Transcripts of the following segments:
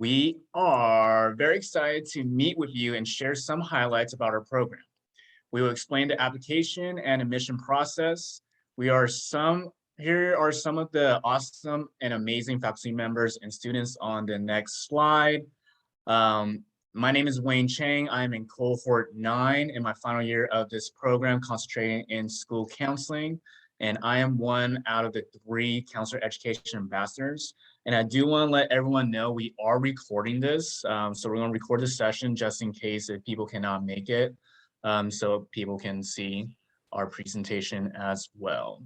We are very excited to meet with you and share some highlights about our program. We will explain the application and admission process. Here are some of the awesome and amazing faculty members and students on the next slide. My name is Wayne Chang. I'm in cohort 9 in my final year of this program, concentrating in school counseling. And I am one out of the 3 counselor education ambassadors. And I do want to let everyone know we are recording this. So we're going to record this session just in case if people cannot make it, so people can see our presentation as well.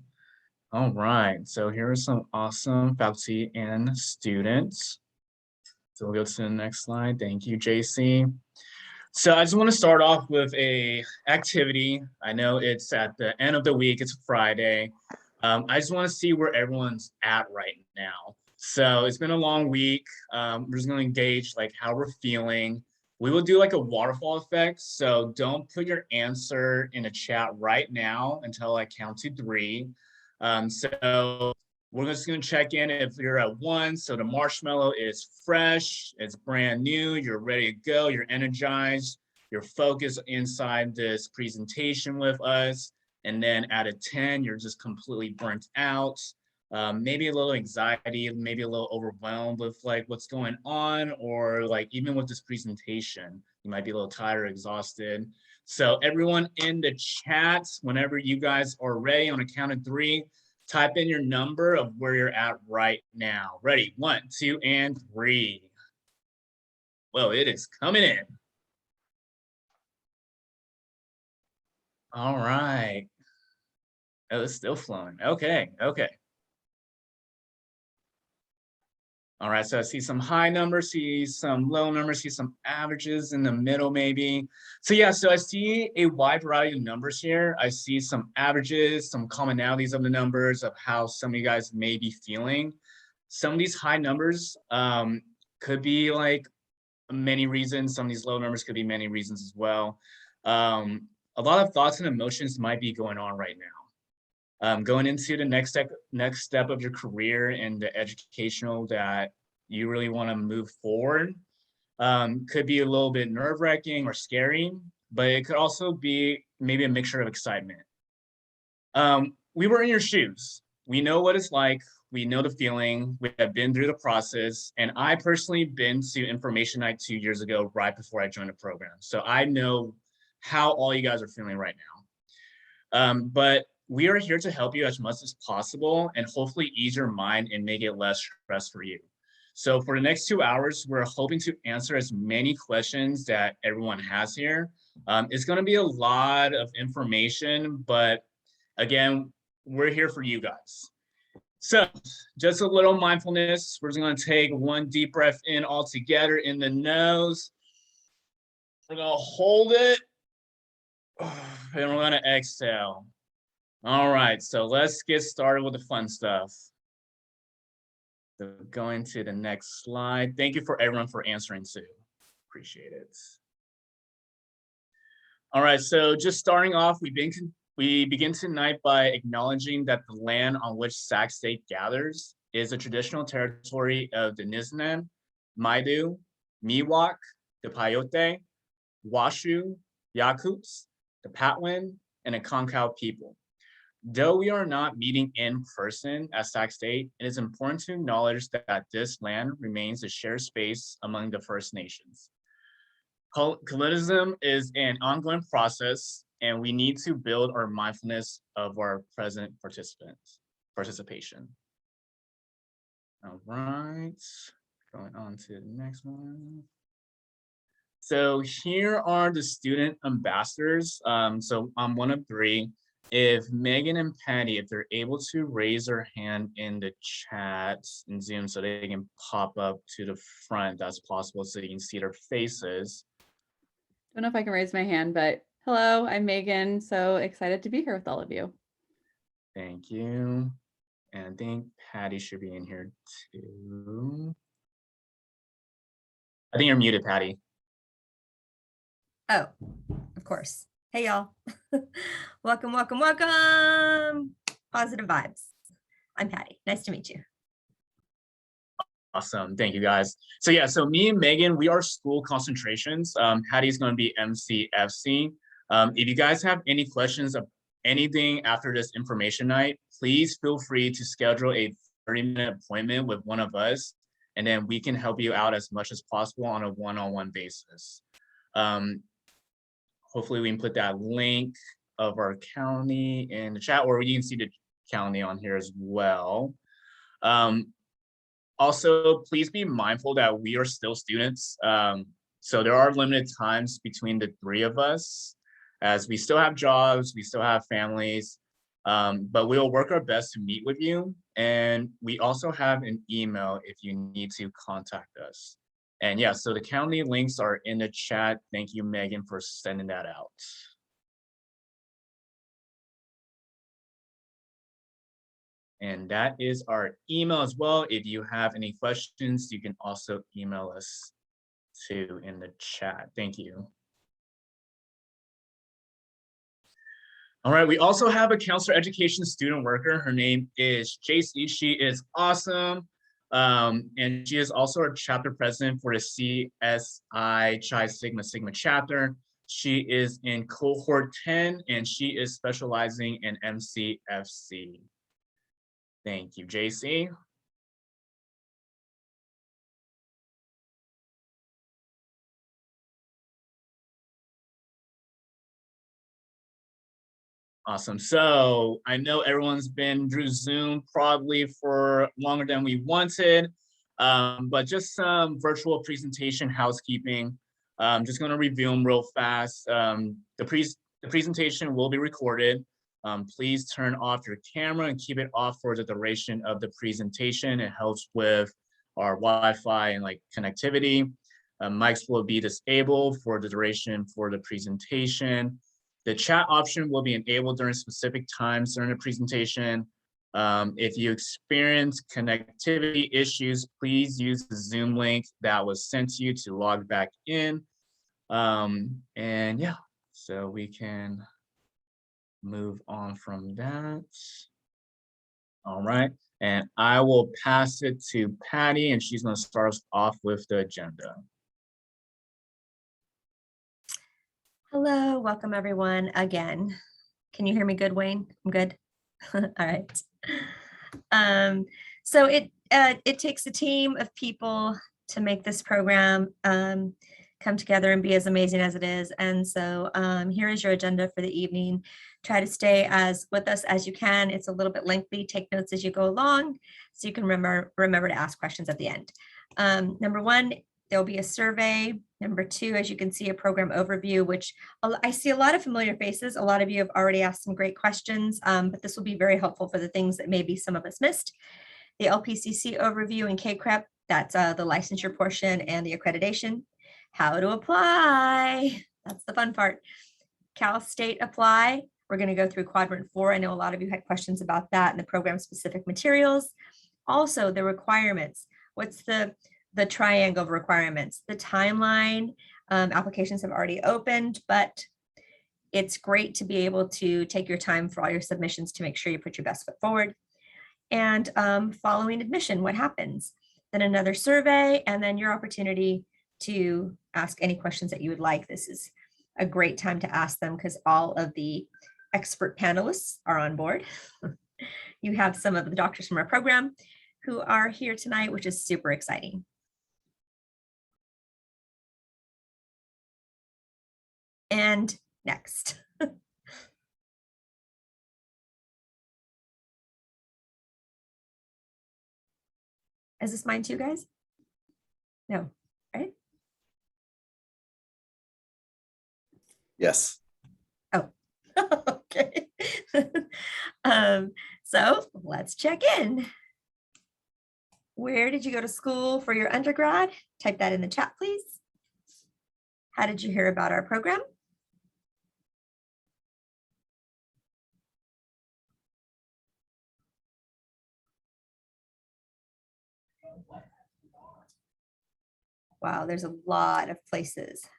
All right, so here are some awesome faculty and students. So we'll go to the next slide. Thank you, JC. So I just want to start off with a activity. I know it's at the end of the week, it's Friday. I just want to see where everyone's at right now. So it's been a long week. We're just going to engage like how we're feeling. We will do like a waterfall effect. So don't put your answer in a chat right now until I count to 3. So we're just going to check in if you're at 1. So the marshmallow is fresh, it's brand new, you're ready to go, you're energized, you're focused inside this presentation with us. And then at a 10, you're just completely burnt out. Maybe a little anxiety, maybe a little overwhelmed with like what's going on, or like even with this presentation, you might be a little tired or exhausted. So everyone in the chat, whenever you guys are ready on a count of 3, type in your number of where you're at right now. Ready? 1, 2, and 3. Well, it is coming in. All right. Oh, it's still flowing. Okay. All right, so I see some high numbers, see some low numbers, see some averages in the middle maybe. So yeah, so I see a wide variety of numbers here. I see some averages, some commonalities of the numbers of how some of you guys may be feeling. Some of these high numbers could be like many reasons. Some of these low numbers could be many reasons as well. A lot of thoughts and emotions might be going on right now. Going into the next step of your career and the educational that you really want to move forward could be a little bit nerve-wracking or scary, but it could also be maybe a mixture of excitement. We were in your shoes. We know what it's like. We know the feeling. We have been through the process. And I personally been to Information Night 2 years ago, right before I joined the program. So I know how all you guys are feeling right now. But we are here to help you as much as possible and hopefully ease your mind and make it less stress for you. So for the next 2 hours, we're hoping to answer as many questions that everyone has here. It's going to be a lot of information, but again, we're here for you guys. So just a little mindfulness. We're just going to take 1 deep breath in all together in the nose. We're going to hold it and we're going to exhale. All right, so let's get started with the fun stuff. So going to the next slide. Thank you for everyone for answering too. Appreciate it. All right, so just starting off, we begin tonight by acknowledging that the land on which Sac State gathers is the traditional territory of the Nizhnan, Maidu, Miwok, the Paiute, Washu, Yakuts, the Patwin, and the Concow people. Though we are not meeting in person at Sac State, it is important to acknowledge that this land remains a shared space among the First Nations. Colonialism is an ongoing process, and we need to build our mindfulness of our present participation. All right, going on to the next one. So here are the student ambassadors. So I'm one of 3. If Megan and Patty, if they're able to raise their hand in the chat in Zoom so they can pop up to the front, that's possible, so you can see their faces. Don't know if I can raise my hand, but hello, I'm Megan. So excited to be here with all of you. Thank you. And I think Patty should be in here too. I think you're muted, Patty. Oh, of course. Hey, y'all. Welcome. Positive vibes. I'm Patty. Nice to meet you. Awesome. Thank you, guys. So yeah, so me and Megan, we are school concentrations. Hattie's going to be MCFC. If you guys have any questions of anything after this information night, please feel free to schedule a 30-minute appointment with one of us, and then we can help you out as much as possible on a one-on-one basis. Hopefully we can put that link of our county in the chat, or you can see the county on here as well. Also, please be mindful that we are still students. So there are limited times between the three of us, as we still have jobs, we still have families, but we'll work our best to meet with you. And we also have an email if you need to contact us. And yeah, so the county links are in the chat. Thank you, Megan, for sending that out. And that is our email as well. If you have any questions, you can also email us too in the chat. Thank you. All right, we also have a counselor education student worker. Her name is JC. She is awesome. And she is also our chapter president for the CSI Chi Sigma Sigma chapter. She is in cohort 10 and she is specializing in MCFC. Thank you, JC. Awesome. So I know everyone's been through Zoom probably for longer than we wanted, but just some virtual presentation housekeeping. I'm just going to review them real fast. The presentation will be recorded. Please turn off your camera and keep it off for the duration of the presentation. It helps with our Wi-Fi and like connectivity. Mics will be disabled for the duration for the presentation. The chat option will be enabled during specific times during the presentation. If you experience connectivity issues, please use the Zoom link that was sent to you to log back in. And yeah, so we can move on from that. All right, and I will pass it to Patty, and she's going to start us off with the agenda. Hello, welcome everyone again. Can you hear me good, Wayne? I'm good. All right. So it takes a team of people to make this program come together and be as amazing as it is. And so here is your agenda for the evening. Try to stay with us as you can. It's a little bit lengthy. Take notes as you go along so you can remember to ask questions at the end. Number one, there'll be a survey. Number two, as you can see, a program overview, which I see a lot of familiar faces. A lot of you have already asked some great questions, but this will be very helpful for the things that maybe some of us missed. The LPCC overview and KCRA, that's the licensure portion and the accreditation. How to apply, that's the fun part. Cal State apply, we're going to go through quadrant 4. I know a lot of you had questions about that and the program specific materials. Also the requirements. What's the triangle of requirements, the timeline? Applications have already opened, but it's great to be able to take your time for all your submissions to make sure you put your best foot forward. And following admission, what happens? Then another survey, and then your opportunity to ask any questions that you would like. This is a great time to ask them because all of the expert panelists are on board. You have some of the doctors from our program who are here tonight, which is super exciting. And next. Is this mine too, guys? No, right? Yes. Oh, okay. So let's check in. Where did you go to school for your undergrad? Type that in the chat, please. How did you hear about our program? Wow, there's a lot of places.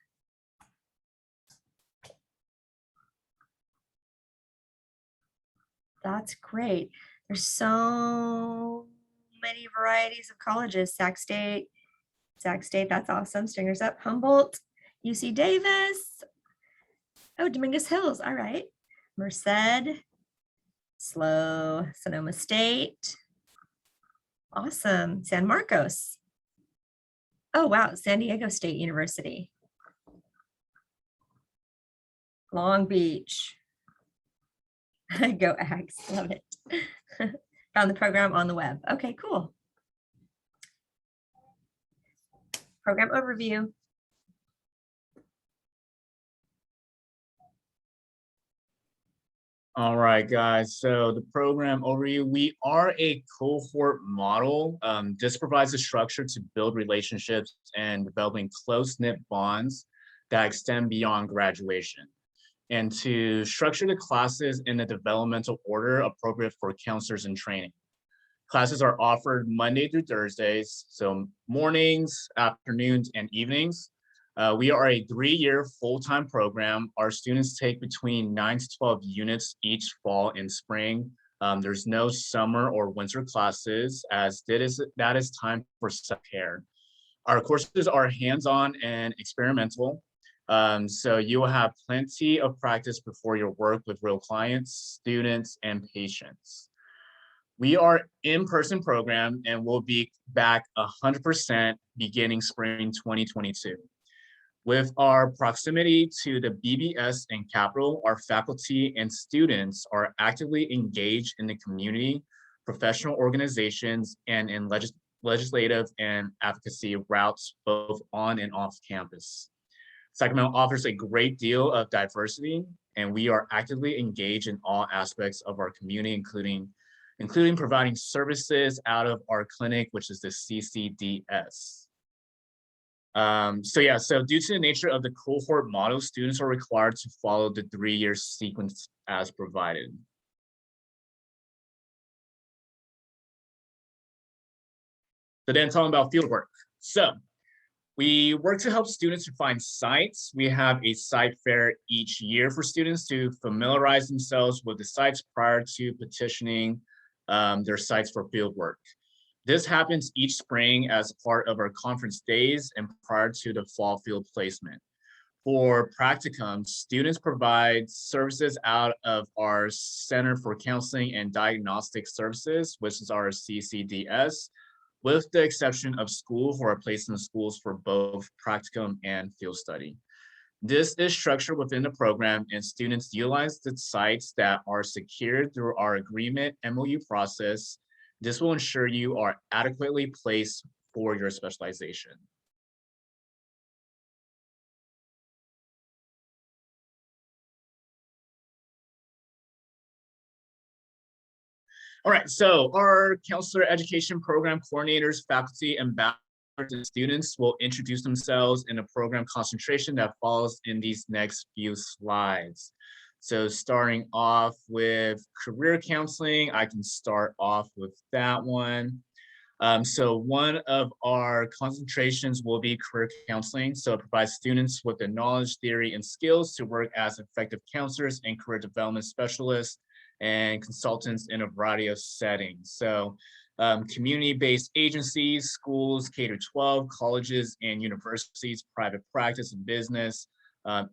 That's great. There's so many varieties of colleges. Sac State, that's awesome. Stringers up. Humboldt, UC Davis. Oh, Dominguez Hills. All right. Merced, SLO, Sonoma State. Awesome. San Marcos. Oh, wow. San Diego State University. Long Beach. Go Ags. Love it. Found the program on the web. Okay, cool. Program overview. All right, guys. So the program overview, we are a cohort model. This provides a structure to build relationships and developing close-knit bonds that extend beyond graduation, and to structure the classes in a developmental order appropriate for counselors in training. Classes are offered Monday through Thursdays, so mornings, afternoons, and evenings. We are a 3-year full-time program. Our students take between 9 to 12 units each fall and spring. There's no summer or winter classes, as that is time for self-care. Our courses are hands-on and experimental. So you will have plenty of practice before your work with real clients, students, and patients. We are in-person program and will be back 100% beginning spring 2022. With our proximity to the BBS and Capitol, our faculty and students are actively engaged in the community, professional organizations, and in legislative and advocacy routes, both on and off campus. Sacramento offers a great deal of diversity, and we are actively engaged in all aspects of our community, including providing services out of our clinic, which is the CCDS. So due to the nature of the cohort model, students are required to follow the 3-year sequence as provided. So then talking about fieldwork. So we work to help students to find sites. We have a site fair each year for students to familiarize themselves with the sites prior to petitioning their sites for fieldwork. This happens each spring as part of our conference days and prior to the fall field placement. For practicum, students provide services out of our Center for Counseling and Diagnostic Services, which is our CCDS, with the exception of schools who are placed in schools for both practicum and field study. This is structured within the program, and students utilize the sites that are secured through our agreement MOU process. This will ensure you are adequately placed for your specialization. All right, so our counselor education program coordinators, faculty, and students will introduce themselves in a program concentration that follows in these next few slides. So starting off with career counseling, I can start off with that one. So one of our concentrations will be career counseling. So it provides students with the knowledge, theory, and skills to work as effective counselors and career development specialists and consultants in a variety of settings. So community-based agencies, schools, K-12, colleges and universities, private practice and business,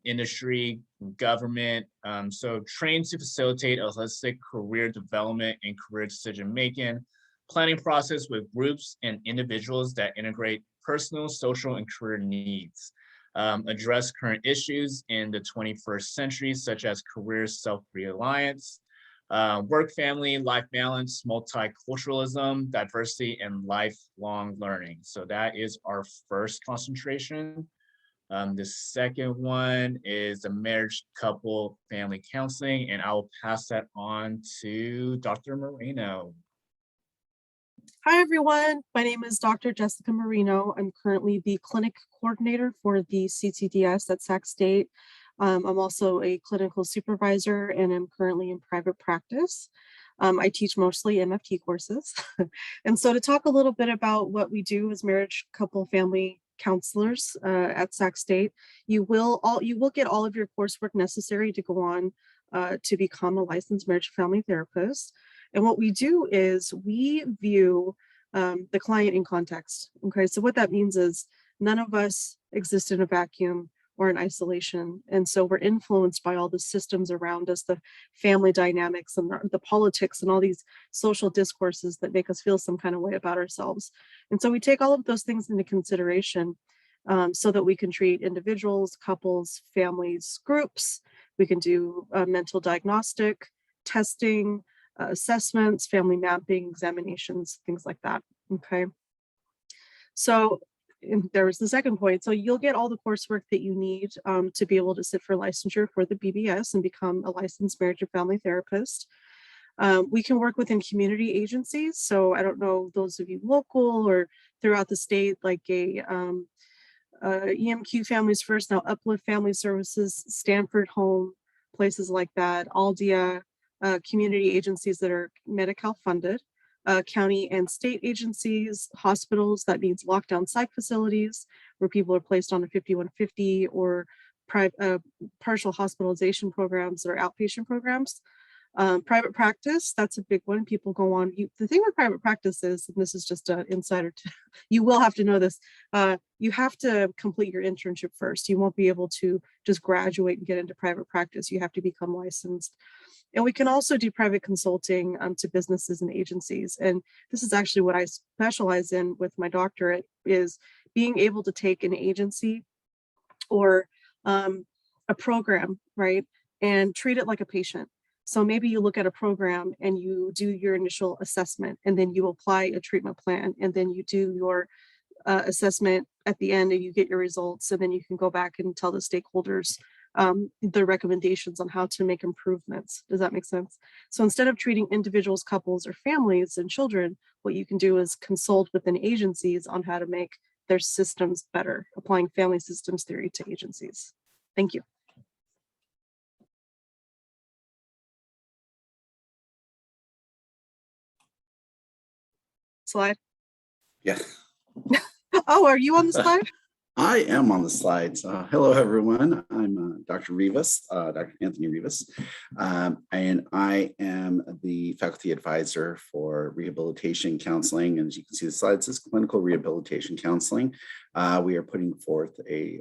industry, government. So trained to facilitate a holistic career development and career decision-making, planning process with groups and individuals that integrate personal, social, and career needs. Address current issues in the 21st century, such as career self-reliance, work, family, life balance, multiculturalism, diversity, and lifelong learning. So that is our first concentration. The second one is the marriage, couple, family counseling, and I will pass that on to Dr. Moreno. Hi, everyone. My name is Dr. Jessica Marino. I'm currently the clinic coordinator for the CCDS at Sac State. I'm also a clinical supervisor and I'm currently in private practice. I teach mostly MFT courses. And so to talk a little bit about what we do as marriage, couple, family counselors at Sac State, you will get all of your coursework necessary to go on to become a licensed marriage family therapist. And what we do is we view the client in context. Okay, so what that means is none of us exist in a vacuum or in isolation. And so we're influenced by all the systems around us, the family dynamics and the politics and all these social discourses that make us feel some kind of way about ourselves. And so we take all of those things into consideration so that we can treat individuals, couples, families, groups. We can do mental diagnostic, testing, assessments, family mapping, examinations, things like that. Okay. So there was the second point. So you'll get all the coursework that you need to be able to sit for licensure for the BBS and become a licensed marriage and family therapist. We can work within community agencies. So I don't know, those of you local or throughout the state, like EMQ Families First, now Uplift Family Services, Stanford Home, places like that, Aldia, community agencies that are Medi-Cal funded, county and state agencies, hospitals, that means lockdown psych facilities where people are placed on a 5150 or partial hospitalization programs or outpatient programs. Private practice, that's a big one. People go on. The thing with private practice is, and this is just an insider, you will have to know this, you have to complete your internship first. You won't be able to just graduate and get into private practice. You have to become licensed. And we can also do private consulting to businesses and agencies. And this is actually what I specialize in with my doctorate, is being able to take an agency or a program, right, and treat it like a patient. So maybe you look at a program and you do your initial assessment, and then you apply a treatment plan, and then you do your assessment at the end and you get your results, and then you can go back and tell the stakeholders the recommendations on how to make improvements. Does that make sense? So instead of treating individuals, couples, or families and children, what you can do is consult within agencies on how to make their systems better, applying family systems theory to agencies. Thank you. Slide. Yeah. Oh, are you on the slide? I am on the slides. Hello, everyone. I'm Dr. Rivas, Dr. Anthony Rivas, and I am the faculty advisor for rehabilitation counseling. And as you can see, the slide says clinical rehabilitation counseling. We are putting forth a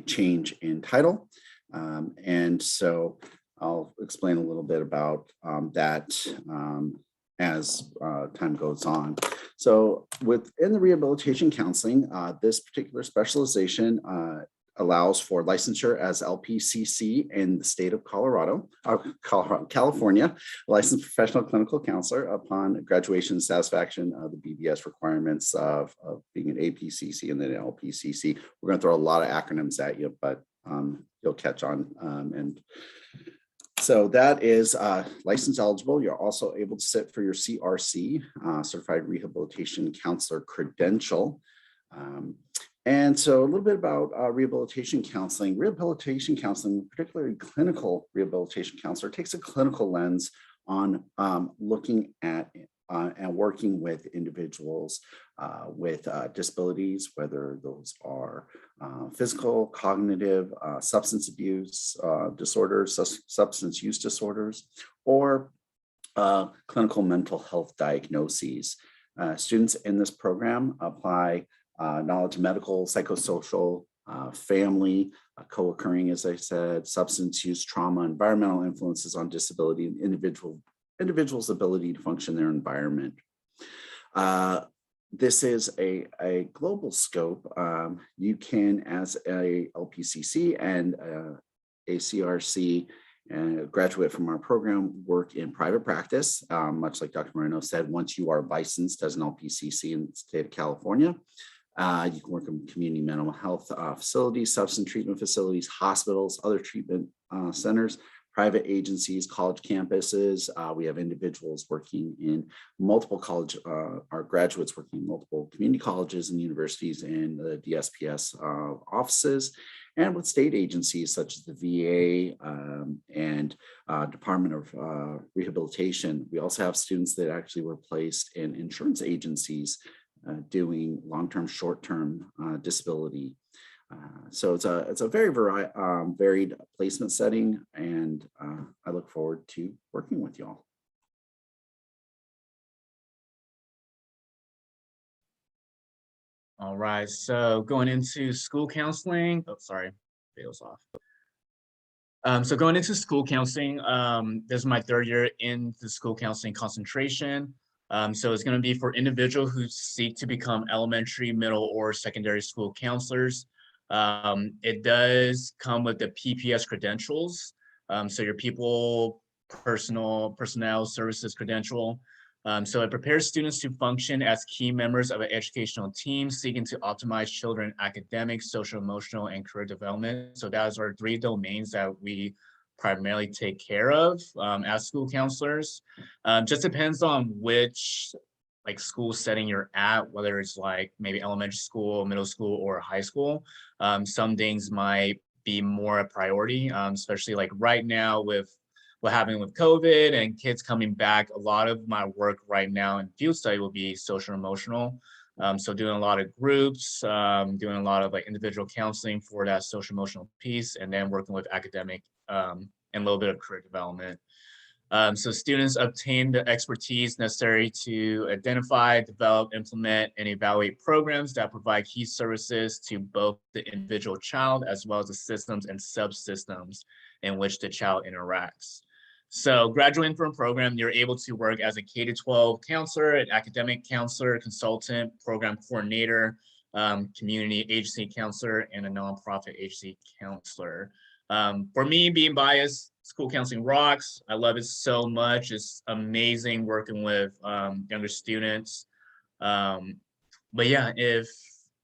change in title. And so I'll explain a little bit about that as time goes on. So within the rehabilitation counseling, this particular specialization allows for licensure as LPCC in the state of California, licensed professional clinical counselor upon graduation and satisfaction of the BPS requirements of being an APCC and then an LPCC. We're going to throw a lot of acronyms at you, but you'll catch on. And so that is license eligible. You're also able to sit for your CRC, Certified Rehabilitation Counselor Credential. And so a little bit about rehabilitation counseling. Rehabilitation counseling, particularly clinical rehabilitation counselor, takes a clinical lens on looking at and working with individuals with disabilities, whether those are physical, cognitive, substance abuse disorders, substance use disorders, or clinical mental health diagnoses. Students in this program apply knowledge, medical, psychosocial, family, co-occurring, as I said, substance use, trauma, environmental influences on disability, and individual's ability to function in their environment. This is a global scope. You can, as a LPCC and a CRC graduate from our program, work in private practice, much like Dr. Moreno said. Once you are licensed as an LPCC in the state of California, you can work in community mental health facilities, substance treatment facilities, hospitals, other treatment centers, private agencies, college campuses. We have individuals working in multiple college, our graduates working in multiple community colleges and universities and the DSPS offices, and with state agencies such as the VA and Department of Rehabilitation. We also have students that actually were placed in insurance agencies doing long-term, short-term disability. So it's a very varied placement setting, and I look forward to working with y'all. All right, so going into school counseling, oh, sorry, video's off. So going into school counseling, this is my third year in the school counseling concentration. So it's going to be for individuals who seek to become elementary, middle, or secondary school counselors. It does come with the PPS credentials. So your personnel services credential. So it prepares students to function as key members of an educational team seeking to optimize children academic, social, emotional, and career development. So those are three domains that we primarily take care of as school counselors. Just depends on which like school setting you're at, whether it's like maybe elementary school, middle school, or high school. Some things might be more a priority, especially like right now with what happened with COVID and kids coming back. A lot of my work right now in field study will be social emotional. So doing a lot of groups, doing a lot of like individual counseling for that social emotional piece, and then working with academic and a little bit of career development. So students obtain the expertise necessary to identify, develop, implement, and evaluate programs that provide key services to both the individual child as well as the systems and subsystems in which the child interacts. So graduating from a program, you're able to work as a K-12 counselor, an academic counselor, consultant, program coordinator, community agency counselor, and a nonprofit agency counselor. For me, being biased, school counseling rocks. I love it so much. It's amazing working with younger students. But yeah, if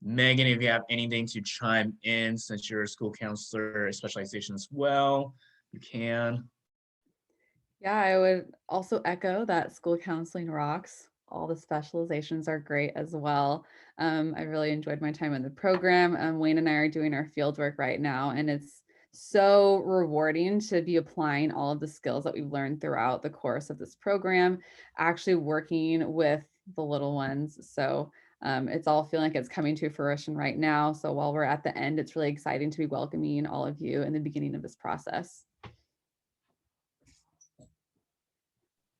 Megan, if you have anything to chime in, since you're a school counselor specialization as well, you can. Yeah, I would also echo that school counseling rocks. All the specializations are great as well. I really enjoyed my time in the program. Wayne and I are doing our field work right now, and it's so rewarding to be applying all of the skills that we've learned throughout the course of this program, actually working with the little ones. So it's all feeling like it's coming to fruition right now. So while we're at the end, it's really exciting to be welcoming all of you in the beginning of this process.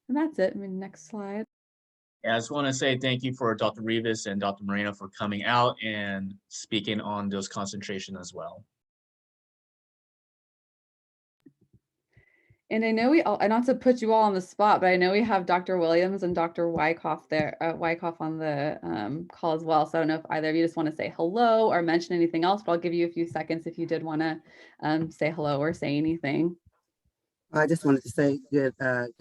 And that's it. I mean, next slide. I just want to say thank you for Dr. Rivas and Dr. Moreno for coming out and speaking on those concentration as well. And I know we all, and not to put you all on the spot, but I know we have Dr. Williams and Dr. Wyckoff there, Wyckoff on the call as well. So I don't know if either of you just want to say hello or mention anything else, but I'll give you a few seconds if you did want to say hello or say anything. I just wanted to say good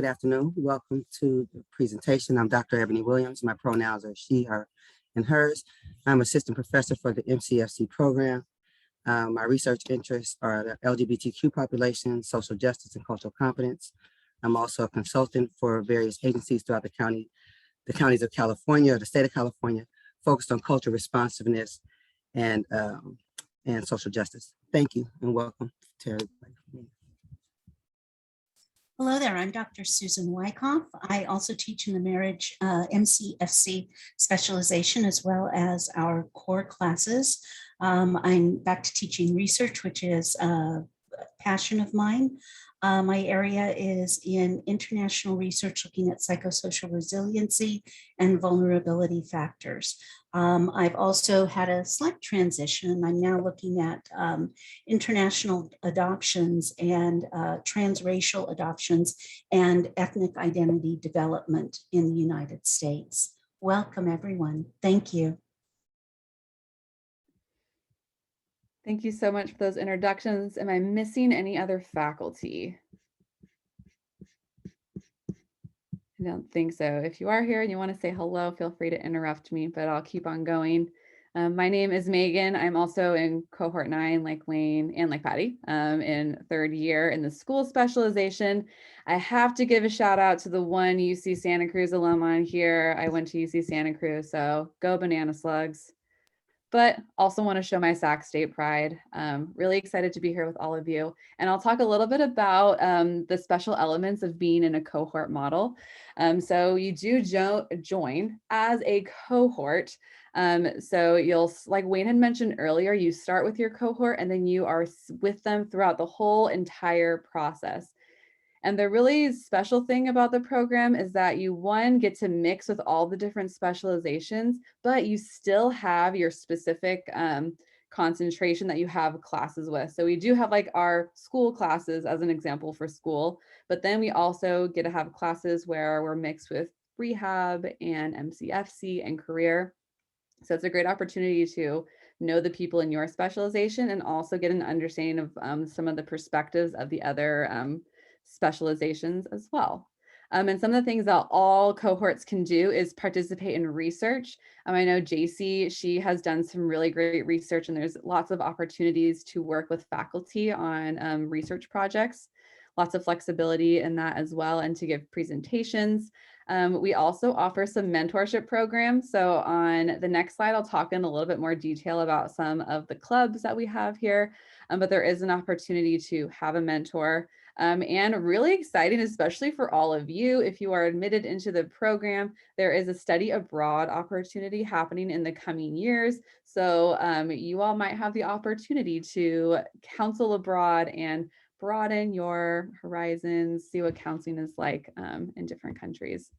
afternoon. Welcome to the presentation. I'm Dr. Ebony Williams. My pronouns are she, her, and hers. I'm assistant professor for the MCFC program. My research interests are the LGBTQ population, social justice, and cultural competence. I'm also a consultant for various agencies throughout the counties of California, the state of California, focused on cultural responsiveness and social justice. Thank you and welcome to everybody. Hello there, I'm Dr. Susan Wyckoff. I also teach in the marriage MCFC specialization as well as our core classes. I'm back to teaching research, which is a passion of mine. My area is in international research looking at psychosocial resiliency and vulnerability factors. I've also had a slight transition. I'm now looking at international adoptions and transracial adoptions and ethnic identity development in the United States. Welcome, everyone. Thank you. Thank you so much for those introductions. Am I missing any other faculty? I don't think so. If you are here and you want to say hello, feel free to interrupt me, but I'll keep on going. My name is Megan. I'm also in cohort 9, like Wayne and like Patty, in third year in the school specialization. I have to give a shout out to the one UC Santa Cruz alum on here. I went to UC Santa Cruz, so go banana slugs. But also want to show my Sac State pride. Really excited to be here with all of you. And I'll talk a little bit about the special elements of being in a cohort model. So you do join as a cohort. So you'll, like Wayne had mentioned earlier, you start with your cohort and then you are with them throughout the whole entire process. And the really special thing about the program is that you, one, get to mix with all the different specializations, but you still have your specific concentration that you have classes with. So we do have like our school classes as an example for school, but then we also get to have classes where we're mixed with rehab and MCFC and career. So it's a great opportunity to know the people in your specialization and also get an understanding of some of the perspectives of the other specializations as well. And some of the things that all cohorts can do is participate in research. I know JC, she has done some really great research, and there's lots of opportunities to work with faculty on research projects, lots of flexibility in that as well, and to give presentations. We also offer some mentorship programs. So on the next slide, I'll talk in a little bit more detail about some of the clubs that we have here, but there is an opportunity to have a mentor. And really exciting, especially for all of you, if you are admitted into the program, there is a study abroad opportunity happening in the coming years. So you all might have the opportunity to counsel abroad and broaden your horizons, see what counseling is like in different countries.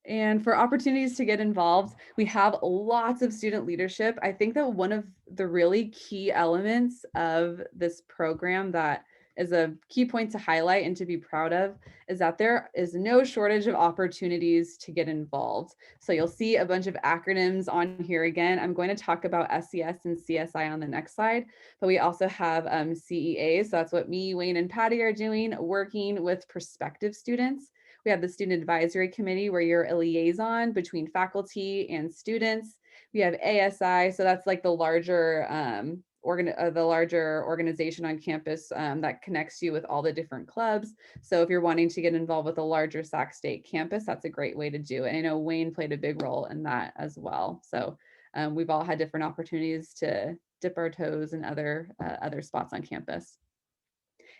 And for opportunities to get involved, we have lots of student leadership. I think that one of the really key elements of this program that is a key point to highlight and to be proud of is that there is no shortage of opportunities to get involved. So you'll see a bunch of acronyms on here again. I'm going to talk about SES and CSI on the next slide, but we also have CEA. So that's what me, Wayne, and Patty are doing, working with prospective students. We have the Student Advisory Committee, where you're a liaison between faculty and students. We have ASI, so that's like the larger organization on campus that connects you with all the different clubs. So if you're wanting to get involved with a larger Sac State campus, that's a great way to do it. And I know Wayne played a big role in that as well. So we've all had different opportunities to dip our toes in other spots on campus.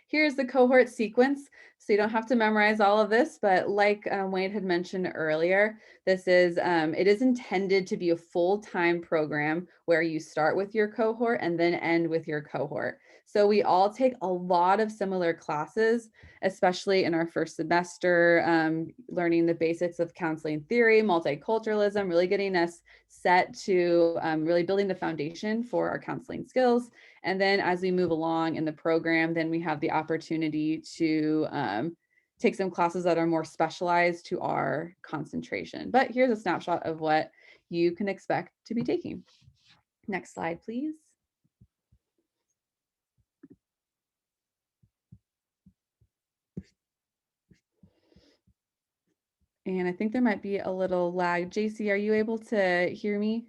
Here's the cohort sequence. So you don't have to memorize all of this, but like Wayne had mentioned earlier, this is, it is intended to be a full-time program where you start with your cohort and then end with your cohort. So we all take a lot of similar classes, especially in our first semester, learning the basics of counseling theory, multiculturalism, really getting us set to really building the foundation for our counseling skills. And then as we move along in the program, then we have the opportunity to take some classes that are more specialized to our concentration. But here's a snapshot of what you can expect to be taking. Next slide, please. And I think there might be a little lag. JC, are you able to hear me?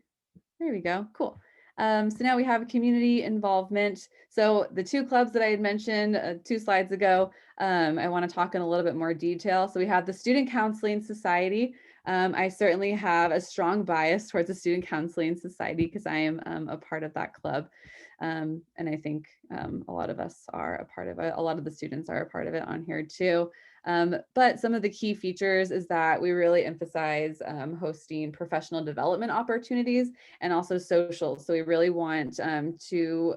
There we go. Cool. So now we have community involvement. So the two clubs that I had mentioned 2 slides ago, I want to talk in a little bit more detail. So we have the Student Counseling Society. I certainly have a strong bias towards the Student Counseling Society because I am a part of that club. And I think a lot of us are a part of it. A lot of the students are a part of it on here too. But some of the key features is that we really emphasize hosting professional development opportunities and also social. So we really want to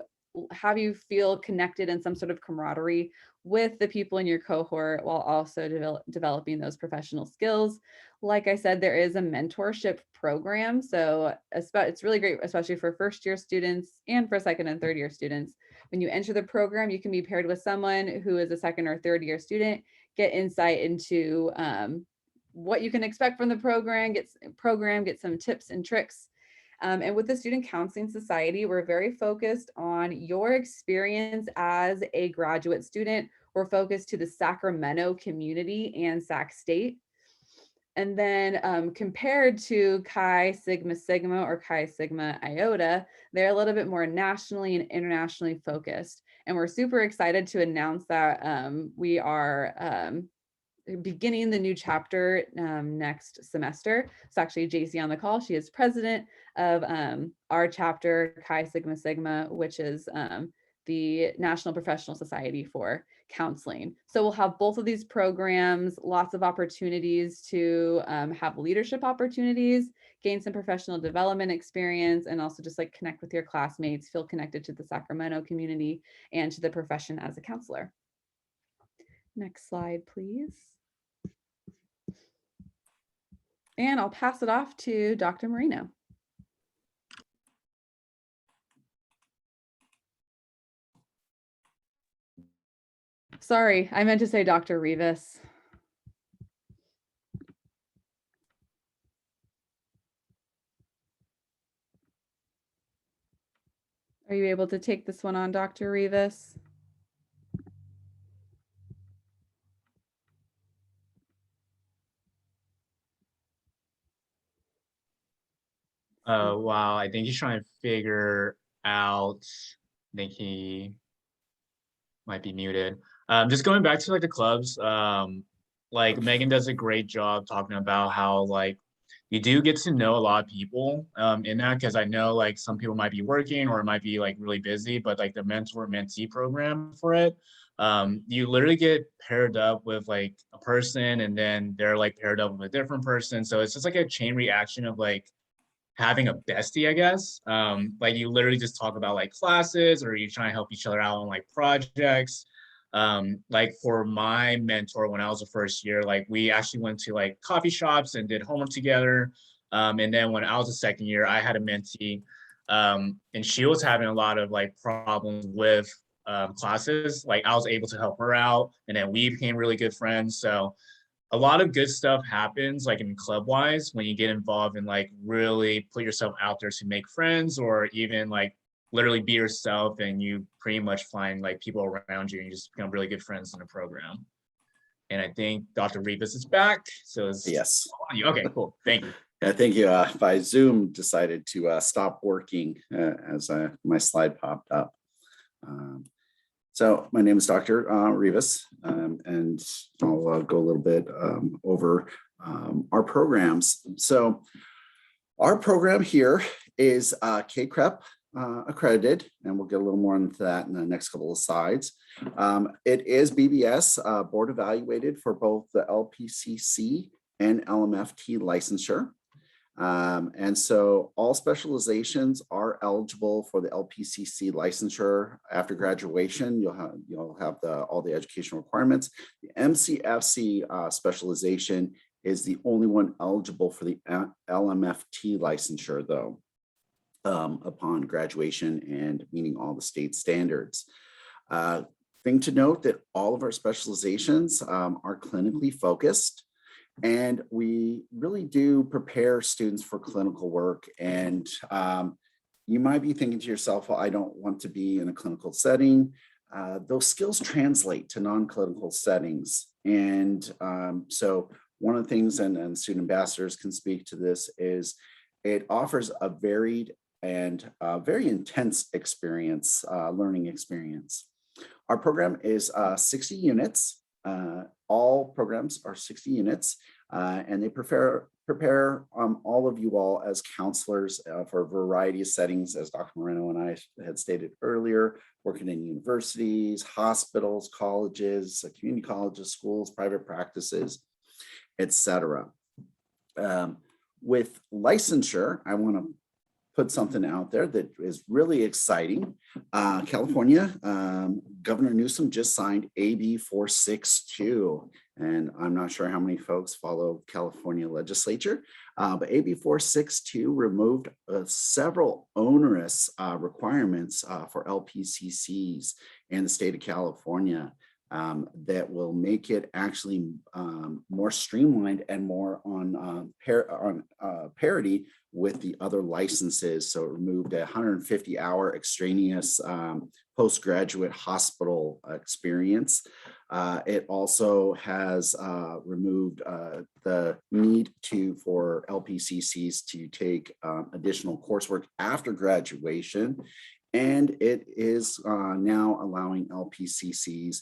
have you feel connected in some sort of camaraderie with the people in your cohort while also developing those professional skills. Like I said, there is a mentorship program. So it's really great, especially for first-year students and for second and third-year students. When you enter the program, you can be paired with someone who is a second or third-year student, get insight into what you can expect from the program, get some tips and tricks. And with the Student Counseling Society, we're very focused on your experience as a graduate student. We're focused to the Sacramento community and Sac State. And then compared to Chi Sigma Sigma or Chi Sigma Iota, they're a little bit more nationally and internationally focused. And we're super excited to announce that we are beginning the new chapter next semester. So actually JC on the call, she is president of our chapter, Chi Sigma Sigma, which is the National Professional Society for Counseling. So we'll have both of these programs, lots of opportunities to have leadership opportunities, gain some professional development experience, and also just like connect with your classmates, feel connected to the Sacramento community and to the profession as a counselor. Next slide, please. And I'll pass it off to Dr. Marino. Sorry, I meant to say Dr. Rivas. Are you able to take this one on, Dr. Rivas? Wow, I think he's trying to figure out, I think he might be muted. Just going back to like the clubs, like Megan does a great job talking about how like you do get to know a lot of people in that, because I know like some people might be working or it might be like really busy, but like the mentor-mentee program for it, you literally get paired up with like a person and then they're like paired up with a different person. So it's just like a chain reaction of like having a bestie, I guess. Like you literally just talk about like classes or you try to help each other out on like projects. Like for my mentor, when I was a first year, like we actually went to like coffee shops and did homework together. And then when I was a second year, I had a mentee, and she was having a lot of like problems with classes. Like I was able to help her out, and then we became really good friends. So a lot of good stuff happens like in club wise when you get involved and like really put yourself out there to make friends, or even like literally be yourself, and you pretty much find like people around you and you just become really good friends in the program. And I think Dr. Rivas is back. So it's Yes. Okay, cool. Thank you. I think by Zoom decided to stop working as my slide popped up. So my name is Dr. Rivas, and I'll go a little bit over our programs. So our program here is KCRA accredited, and we'll get a little more into that in the next couple of slides. It is BBS board evaluated for both the LPCC and LMFT licensure. And so all specializations are eligible for the LPCC licensure after graduation. You'll have all the educational requirements. The MCFC specialization is the only one eligible for the LMFT licensure, though, upon graduation and meeting all the state standards. Thing to note that all of our specializations are clinically focused. And we really do prepare students for clinical work. And you might be thinking to yourself, well, I don't want to be in a clinical setting. Those skills translate to non-clinical settings. And so one of the things, and student ambassadors can speak to this, is it offers a varied and very intense experience, learning experience. Our program is 60 units. All programs are 60 units, and they prepare all of you all as counselors for a variety of settings, as Dr. Moreno and I had stated earlier, working in universities, hospitals, colleges, community colleges, schools, private practices, etc. With licensure, I want to put something out there that is really exciting. California, Governor Newsom just signed AB 462, and I'm not sure how many folks follow California legislature, but AB 462 removed several onerous requirements for LPCCs in the state of California that will make it actually more streamlined and more on parity with the other licenses. So it removed a 150-hour extraneous postgraduate hospital experience. It also has removed the need for LPCCs to take additional coursework after graduation. And it is now allowing LPCCs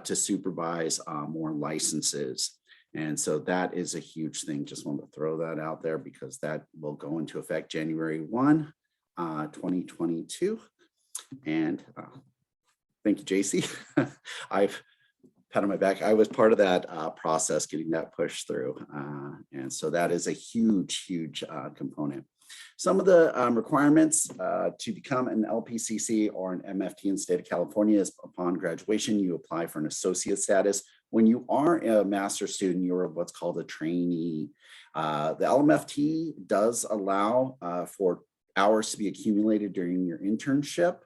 to supervise more licenses. And so that is a huge thing. Just want to throw that out there because that will go into effect January 1, 2022. And thank you, JC. I've pat on my back. I was part of that process, getting that pushed through. And so that is a huge, huge component. Some of the requirements to become an LPCC or an MFT in the state of California is upon graduation, you apply for an associate status. When you are a master's student, you're what's called a trainee. The LMFT does allow for hours to be accumulated during your internship.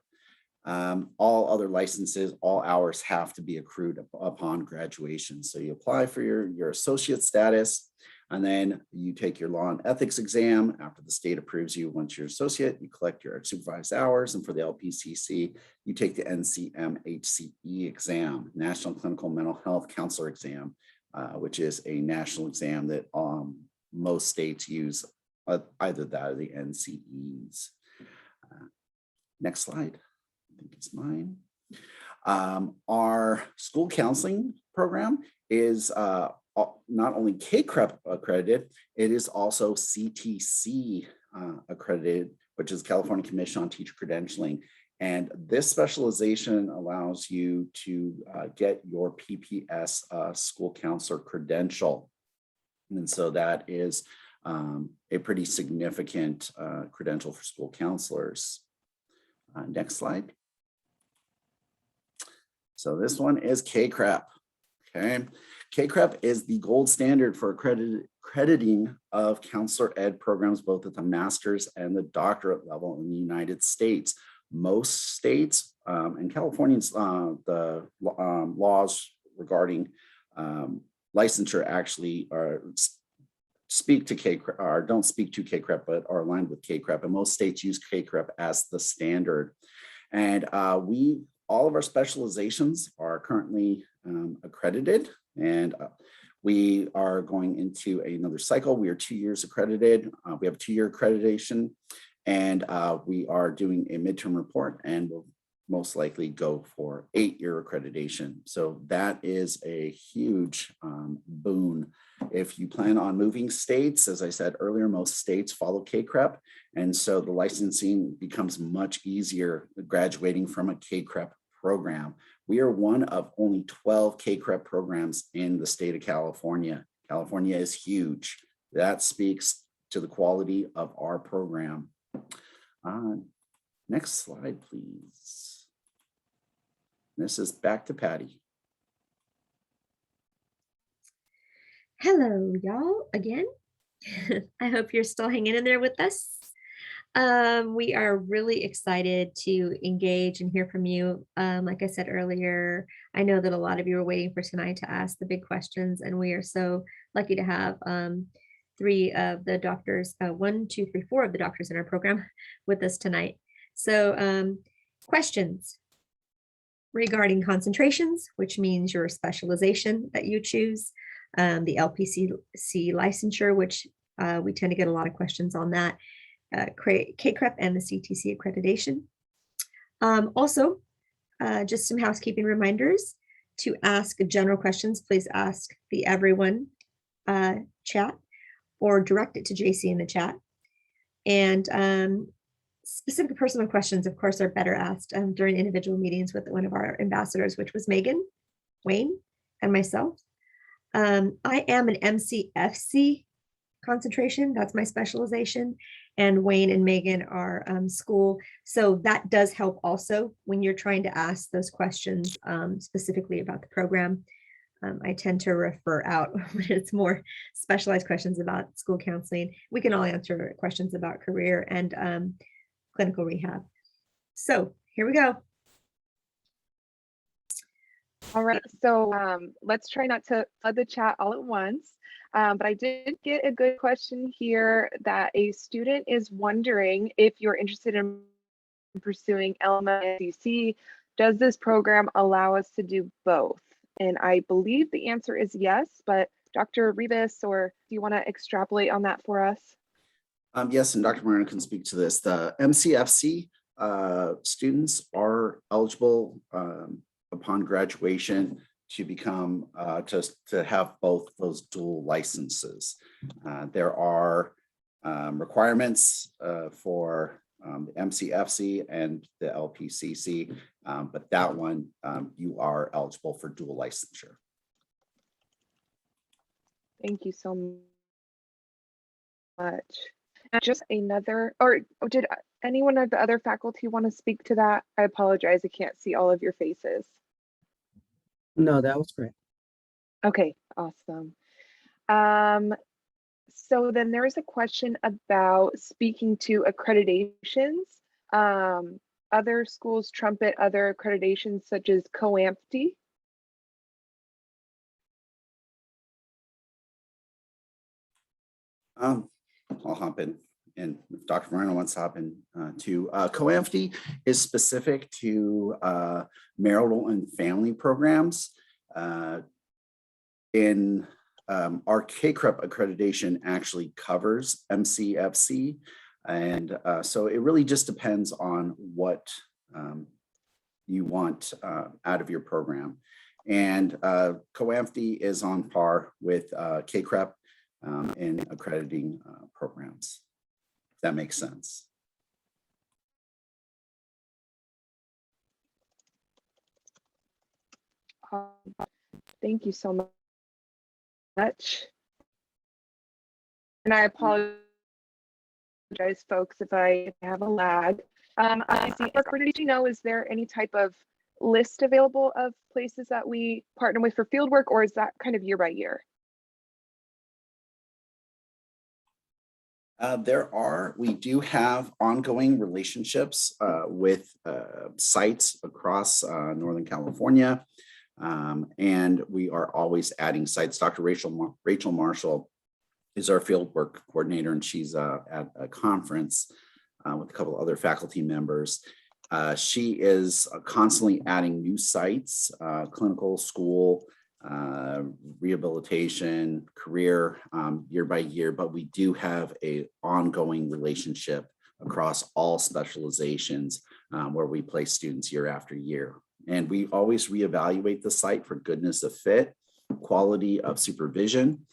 All other licenses, all hours have to be accrued upon graduation. So you apply for your associate status, and then you take your law and ethics exam. After the state approves you, once you're associate, you collect your supervised hours. And for the LPCC, you take the NCMHCE exam, National Clinical Mental Health Counselor exam, which is a national exam that most states use, either that or the NCEs. Next slide. I think it's mine. Our school counseling program is not only KCREP accredited, it is also CTC accredited, which is California Commission on Teacher Credentialing. And this specialization allows you to get your PPS school counselor credential. And so that is a pretty significant credential for school counselors. Next slide. So this one is KCREP. Okay, KCREP is the gold standard for accrediting of counselor ed programs, both at the master's and the doctorate level in the United States. Most states, and California's the laws regarding licensure actually speak to KCREP, or don't speak to KCREP, but are aligned with KCREP. And most states use KCREP as the standard. And all of our specializations are currently accredited, and we are going into another cycle. We are 2 years accredited. We have a 2-year accreditation, and we are doing a midterm report, and we'll most likely go for 8-year accreditation. So that is a huge boon. If you plan on moving states, as I said earlier, most states follow KCREP. And so the licensing becomes much easier graduating from a KCREP program. We are one of only 12 KCREP programs in the state of California. California is huge. That speaks to the quality of our program. Next slide, please. This is back to Patty. Hello, y'all, again. I hope you're still hanging in there with us. We are really excited to engage and hear from you. Like I said earlier, I know that a lot of you are waiting for tonight to ask the big questions, and we are so lucky to have 3 of the doctors, 4 of the doctors in our program with us tonight. So questions regarding concentrations, which means your specialization that you choose, the LPCC licensure, which we tend to get a lot of questions on that, KCREP and the CTC accreditation. Also, just some housekeeping reminders to ask general questions. Please ask the everyone chat or direct it to JC in the chat. And specific personal questions, of course, are better asked during individual meetings with one of our ambassadors, which was Megan, Wayne, and myself. I am an MCFC concentration. That's my specialization. And Wayne and Megan are school. So that does help also when you're trying to ask those questions specifically about the program. I tend to refer out when it's more specialized questions about school counseling. We can all answer questions about career and clinical rehab. So here we go. All right, so let's try not to flood the chat all at once, but I did get a good question here that a student is wondering if you're interested in pursuing LMFCC, does this program allow us to do both? And I believe the answer is yes, but Dr. Ribas, or do you want to extrapolate on that for us? Yes, and Dr. Moreno can speak to this. The MCFC students are eligible upon graduation to become to have both those dual licenses. There are requirements for the MCFC and the LPCC, but that one you are eligible for dual licensure. Thank you so much. And just another, or did anyone of the other faculty want to speak to that? I apologize, I can't see all of your faces. No, that was great. Okay, awesome. So then there is a question about speaking to accreditations. Other schools trumpet other accreditations such as COAMFTE. I'll hop in, and if Dr. Moreno wants to hop in too. COAMFTE is specific to marital and family programs. In our KCREP accreditation actually covers MCFC, and so it really just depends on what you want out of your program. And COAMFTE is on par with KCREP in accrediting programs, if that makes sense. Thank you so much. And I apologize, folks, if I have a lag. I see, did you know, is there any type of list available of places that we partner with for fieldwork, or is that kind of year by year? We do have ongoing relationships with sites across Northern California, and we are always adding sites. Dr. Rachel Marshall is our fieldwork coordinator, and she's at a conference with a couple other faculty members. She is constantly adding new sites, clinical, school, rehabilitation, career, year by year, but we do have a ongoing relationship across all specializations where we place students year after year. And we always reevaluate the site for goodness of fit, quality of supervision,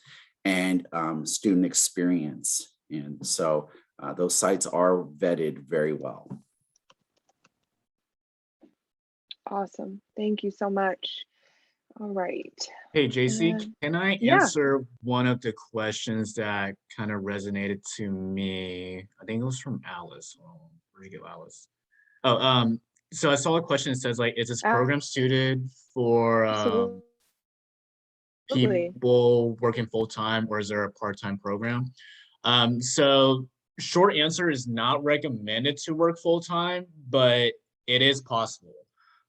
and student experience. And so those sites are vetted very well. Awesome. Thank you so much. All right. Hey, JC, can I yeah. answer one of the questions that kind of resonated to me? I think it was from Alice. Oh, where did you go, Alice? Oh, so I saw a question that says, like, is this program suited for people working full-time, or is there a part-time program? So short answer is not recommended to work full-time, but it is possible.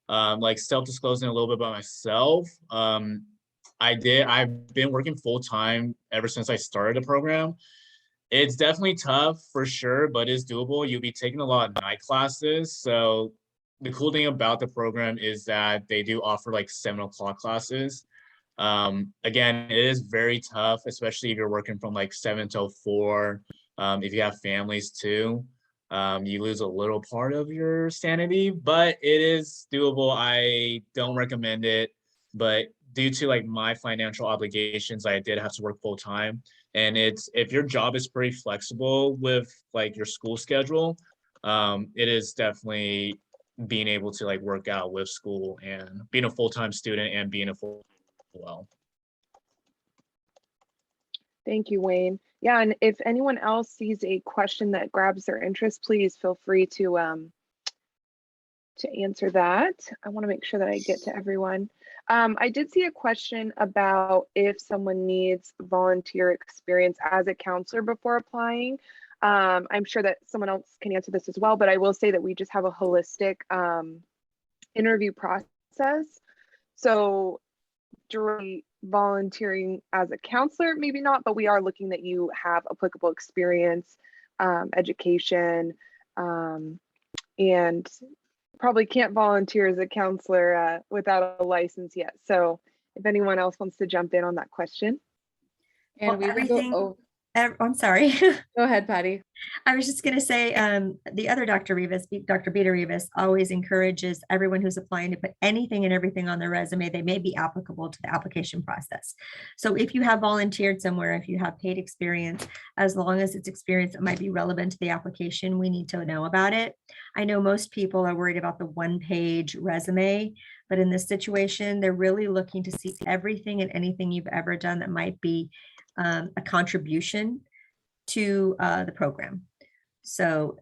Like self-disclosing a little bit about myself, I've been working full-time ever since I started the program. It's definitely tough for sure, but it's doable. You'll be taking a lot of night classes. So the cool thing about the program is that they do offer like 7 o'clock classes. Again, it is very tough, especially if you're working from like 7 till 4. If you have families too. You lose a little part of your sanity, but it is doable. I don't recommend it, but due to like my financial obligations, I did have to work full time. And if your job is pretty flexible with like your school schedule, it is definitely being able to like work out with school and being a full-time student and being a full well. Thank you, Wayne. Yeah, and if anyone else sees a question that grabs their interest, please feel free to answer that. I want to make sure that I get to everyone. I did see a question about if someone needs volunteer experience as a counselor before applying. I'm sure that someone else can answer this as well, but I will say that we just have a holistic interview process. So during volunteering as a counselor, maybe not, but we are looking that you have applicable experience, education, and probably can't volunteer as a counselor without a license yet. So if anyone else wants to jump in on that question. And well, I'm sorry. Go ahead, Patty. I was just going to say, the other Dr. Rivas, Dr. Beta Rivas, always encourages everyone who's applying to put anything and everything on their resume. They may be applicable to the application process. So if you have volunteered somewhere, if you have paid experience, as long as it's experience that might be relevant to the application, we need to know about it. I know most people are worried about the one-page resume, but in this situation, they're really looking to see everything and anything you've ever done that might be a contribution to the program. So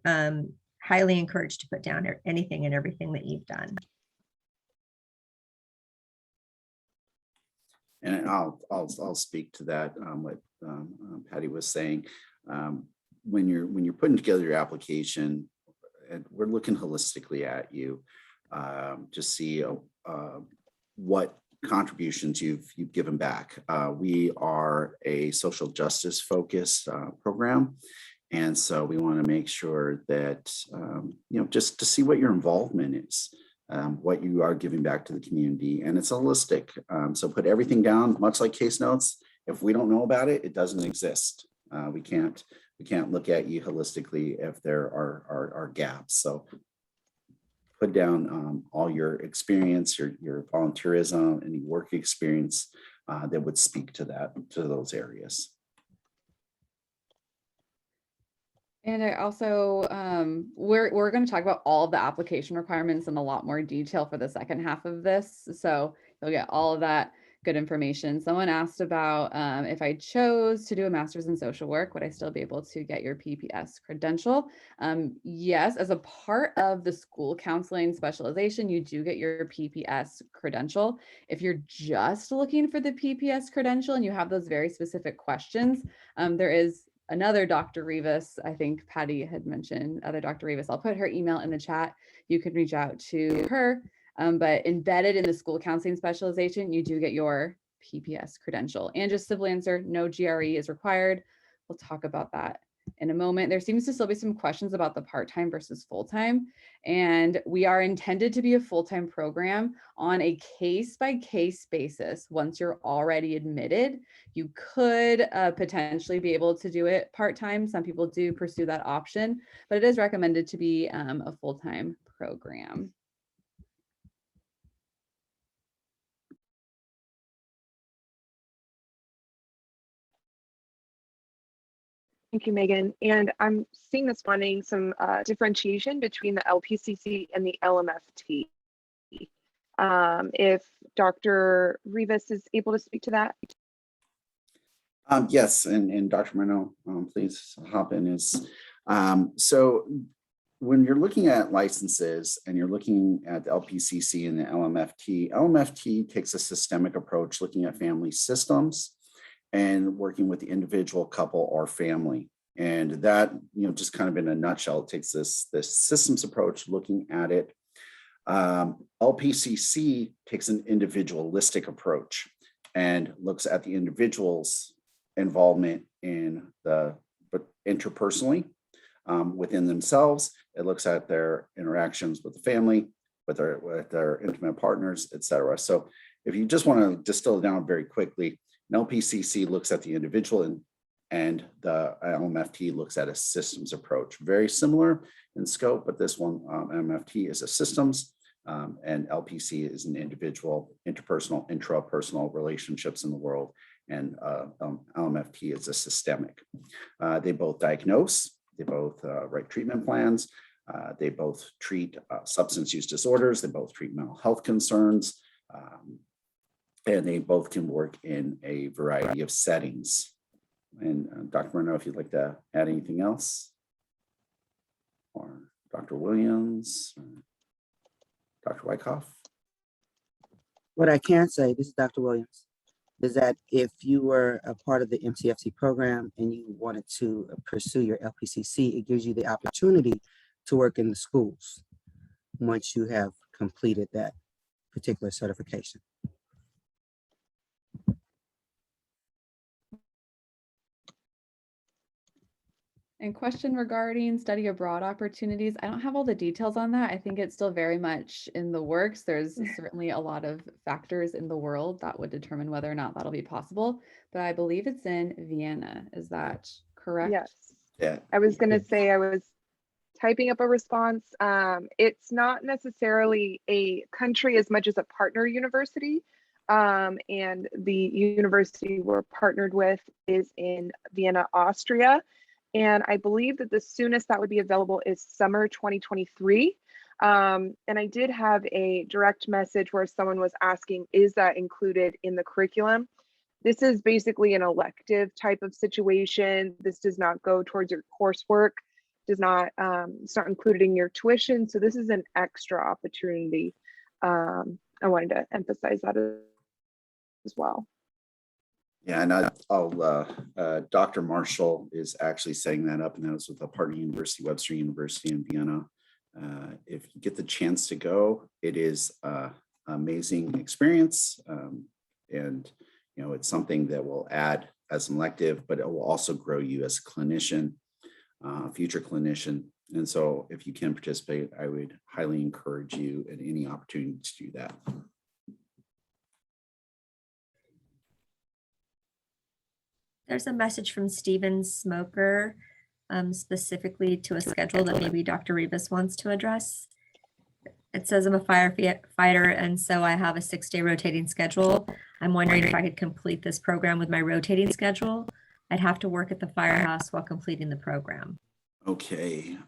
highly encouraged to put down anything and everything that you've done. And I'll speak to that, what Patty was saying. When you're putting together your application, and we're looking holistically at you to see what contributions you've given back. We are a social justice focused program. And so we want to make sure that, just to see what your involvement is, what you are giving back to the community, and it's holistic. So put everything down, much like case notes. If we don't know about it, it doesn't exist. We can't look at you holistically if there are gaps. So put down all your experience, your volunteerism, any work experience that would speak to those areas. And I also, we're going to talk about all of the application requirements in a lot more detail for the second half of this. So you'll get all of that good information. Someone asked about if I chose to do a master's in social work, would I still be able to get your PPS credential? Yes, as a part of the school counseling specialization, you do get your PPS credential. If you're just looking for the PPS credential and you have those very specific questions, there is another Dr. Rivas, I think Patty had mentioned, other Dr. Rivas. I'll put her email in the chat. You can reach out to her, but embedded in the school counseling specialization, you do get your PPS credential. And just simple answer, no GRE is required. We'll talk about that in a moment. There seems to still be some questions about the part-time versus full-time. And we are intended to be a full-time program on a case-by-case basis. Once you're already admitted, you could potentially be able to do it part-time. Some people do pursue that option, but it is recommended to be a full-time program. Thank you, Megan. And I'm seeing this wanting some differentiation between the LPCC and the LMFT. If Dr. Rivas is able to speak to that. Yes, and Dr. Moreno, please hop in. So when you're looking at licenses and you're looking at the LPCC and the LMFT takes a systemic approach looking at family systems and working with the individual, couple, or family. And that, just kind of in a nutshell, it takes this systems approach looking at it. LPCC takes an individualistic approach and looks at the individual's involvement in but interpersonally within themselves. It looks at their interactions with the family, with their intimate partners, etc. So if you just want to distill it down very quickly, an LPCC looks at the individual and the LMFT looks at a systems approach. Very similar in scope, but this one, LMFT is a systems and LPC is an individual, interpersonal, intrapersonal relationships in the world. And LMFT is a systemic. They both diagnose, they both write treatment plans, they both treat substance use disorders, they both treat mental health concerns, and they both can work in a variety of settings. And Dr. Moreno, if you'd like to add anything else, or Dr. Williams, or Dr. Wyckoff. What I can say, this is Dr. Williams, is that if you were a part of the MCFC program and you wanted to pursue your LPCC, it gives you the opportunity to work in the schools once you have completed that particular certification. And question regarding study abroad opportunities. I don't have all the details on that. I think it's still very much in the works. There's certainly a lot of factors in the world that would determine whether or not that'll be possible. But I believe it's in Vienna. Is that correct? Yes. Yeah. I was going to say, I was typing up a response. It's not necessarily a country as much as a partner university. And the university we're partnered with is in Vienna, Austria. And I believe that the soonest that would be available is summer 2023. And I did have a direct message where someone was asking, is that included in the curriculum? This is basically an elective type of situation. This does not go towards your coursework, it's not included in your tuition. So this is an extra opportunity. I wanted to emphasize that as well. Yeah, and Dr. Marshall is actually setting that up, and that was with a partner university, Webster University in Vienna. If you get the chance to go, it is an amazing experience. And, you know, it's something that will add as an elective, but it will also grow you as a clinician, future clinician. And so if you can participate, I would highly encourage you at any opportunity to do that. There's a message from Steven Smoker specifically to a schedule that maybe Dr. Rivas wants to address. It says I'm a firefighter, and so I have a 6-day rotating schedule. I'm wondering if I could complete this program with my rotating schedule. I'd have to work at the firehouse while completing the program. Okay,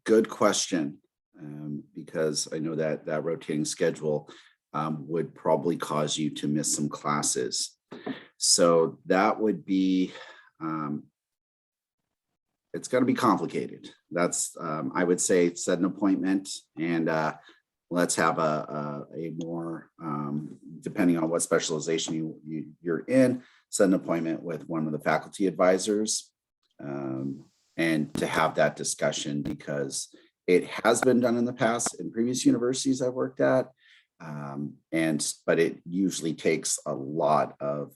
good question, because I know that that rotating schedule would probably cause you to miss some classes. So that would be, it's going to be complicated. That's, I would say, set an appointment and let's have a more, depending on what specialization you're in, set an appointment with one of the faculty advisors and to have that discussion, because it has been done in the past in previous universities I've worked at. But it usually takes a lot of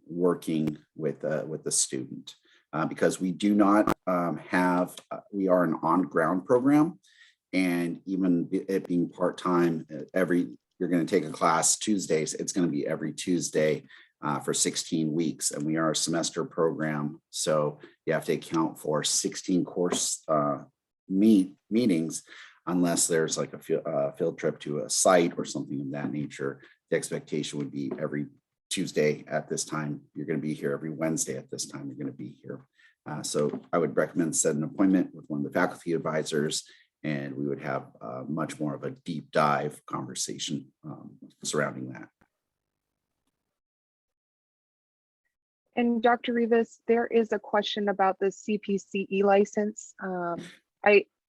working with the student because we do not we are an on-ground program, and even it being part-time, you're going to take a class Tuesdays, it's going to be every Tuesday for 16 weeks, and we are a semester program, so you have to account for 16 course meetings. Unless there's like a field trip to a site or something of that nature, the expectation would be every Tuesday at this time, you're going to be here. Every Wednesday at this time, you're going to be here. So I would recommend setting an appointment with one of the faculty advisors, and we would have much more of a deep dive conversation surrounding that. And Dr. Rivas, there is a question about the CPCE license.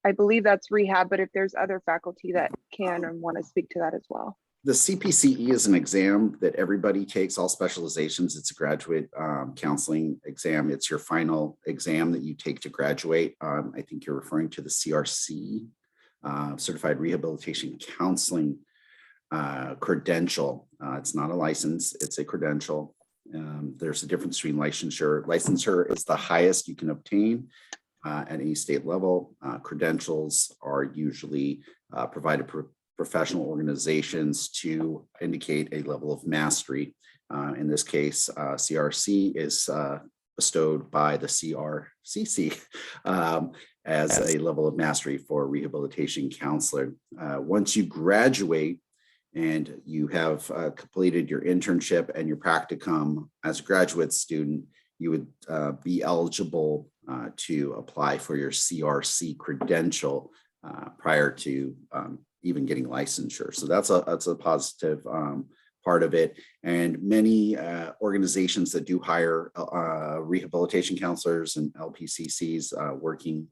I believe that's rehab, but if there's other faculty that can and want to speak to that as well. The CPCE is an exam that everybody takes, all specializations. It's a graduate counseling exam. It's your final exam that you take to graduate. I think you're referring to the CRC, Certified Rehabilitation Counseling Credential. It's not a license, it's a credential. There's a difference between licensure. Licensure is the highest you can obtain at any state level. Credentials are usually provided professional organizations to indicate a level of mastery. In this case, CRC is bestowed by the CRCC as a level of mastery for rehabilitation counselor. Once you graduate and you have completed your internship and your practicum as a graduate student, you would be eligible to apply for your CRC credential prior to even getting licensure. So that's a positive part of it. And many organizations that do hire rehabilitation counselors and LPCCs working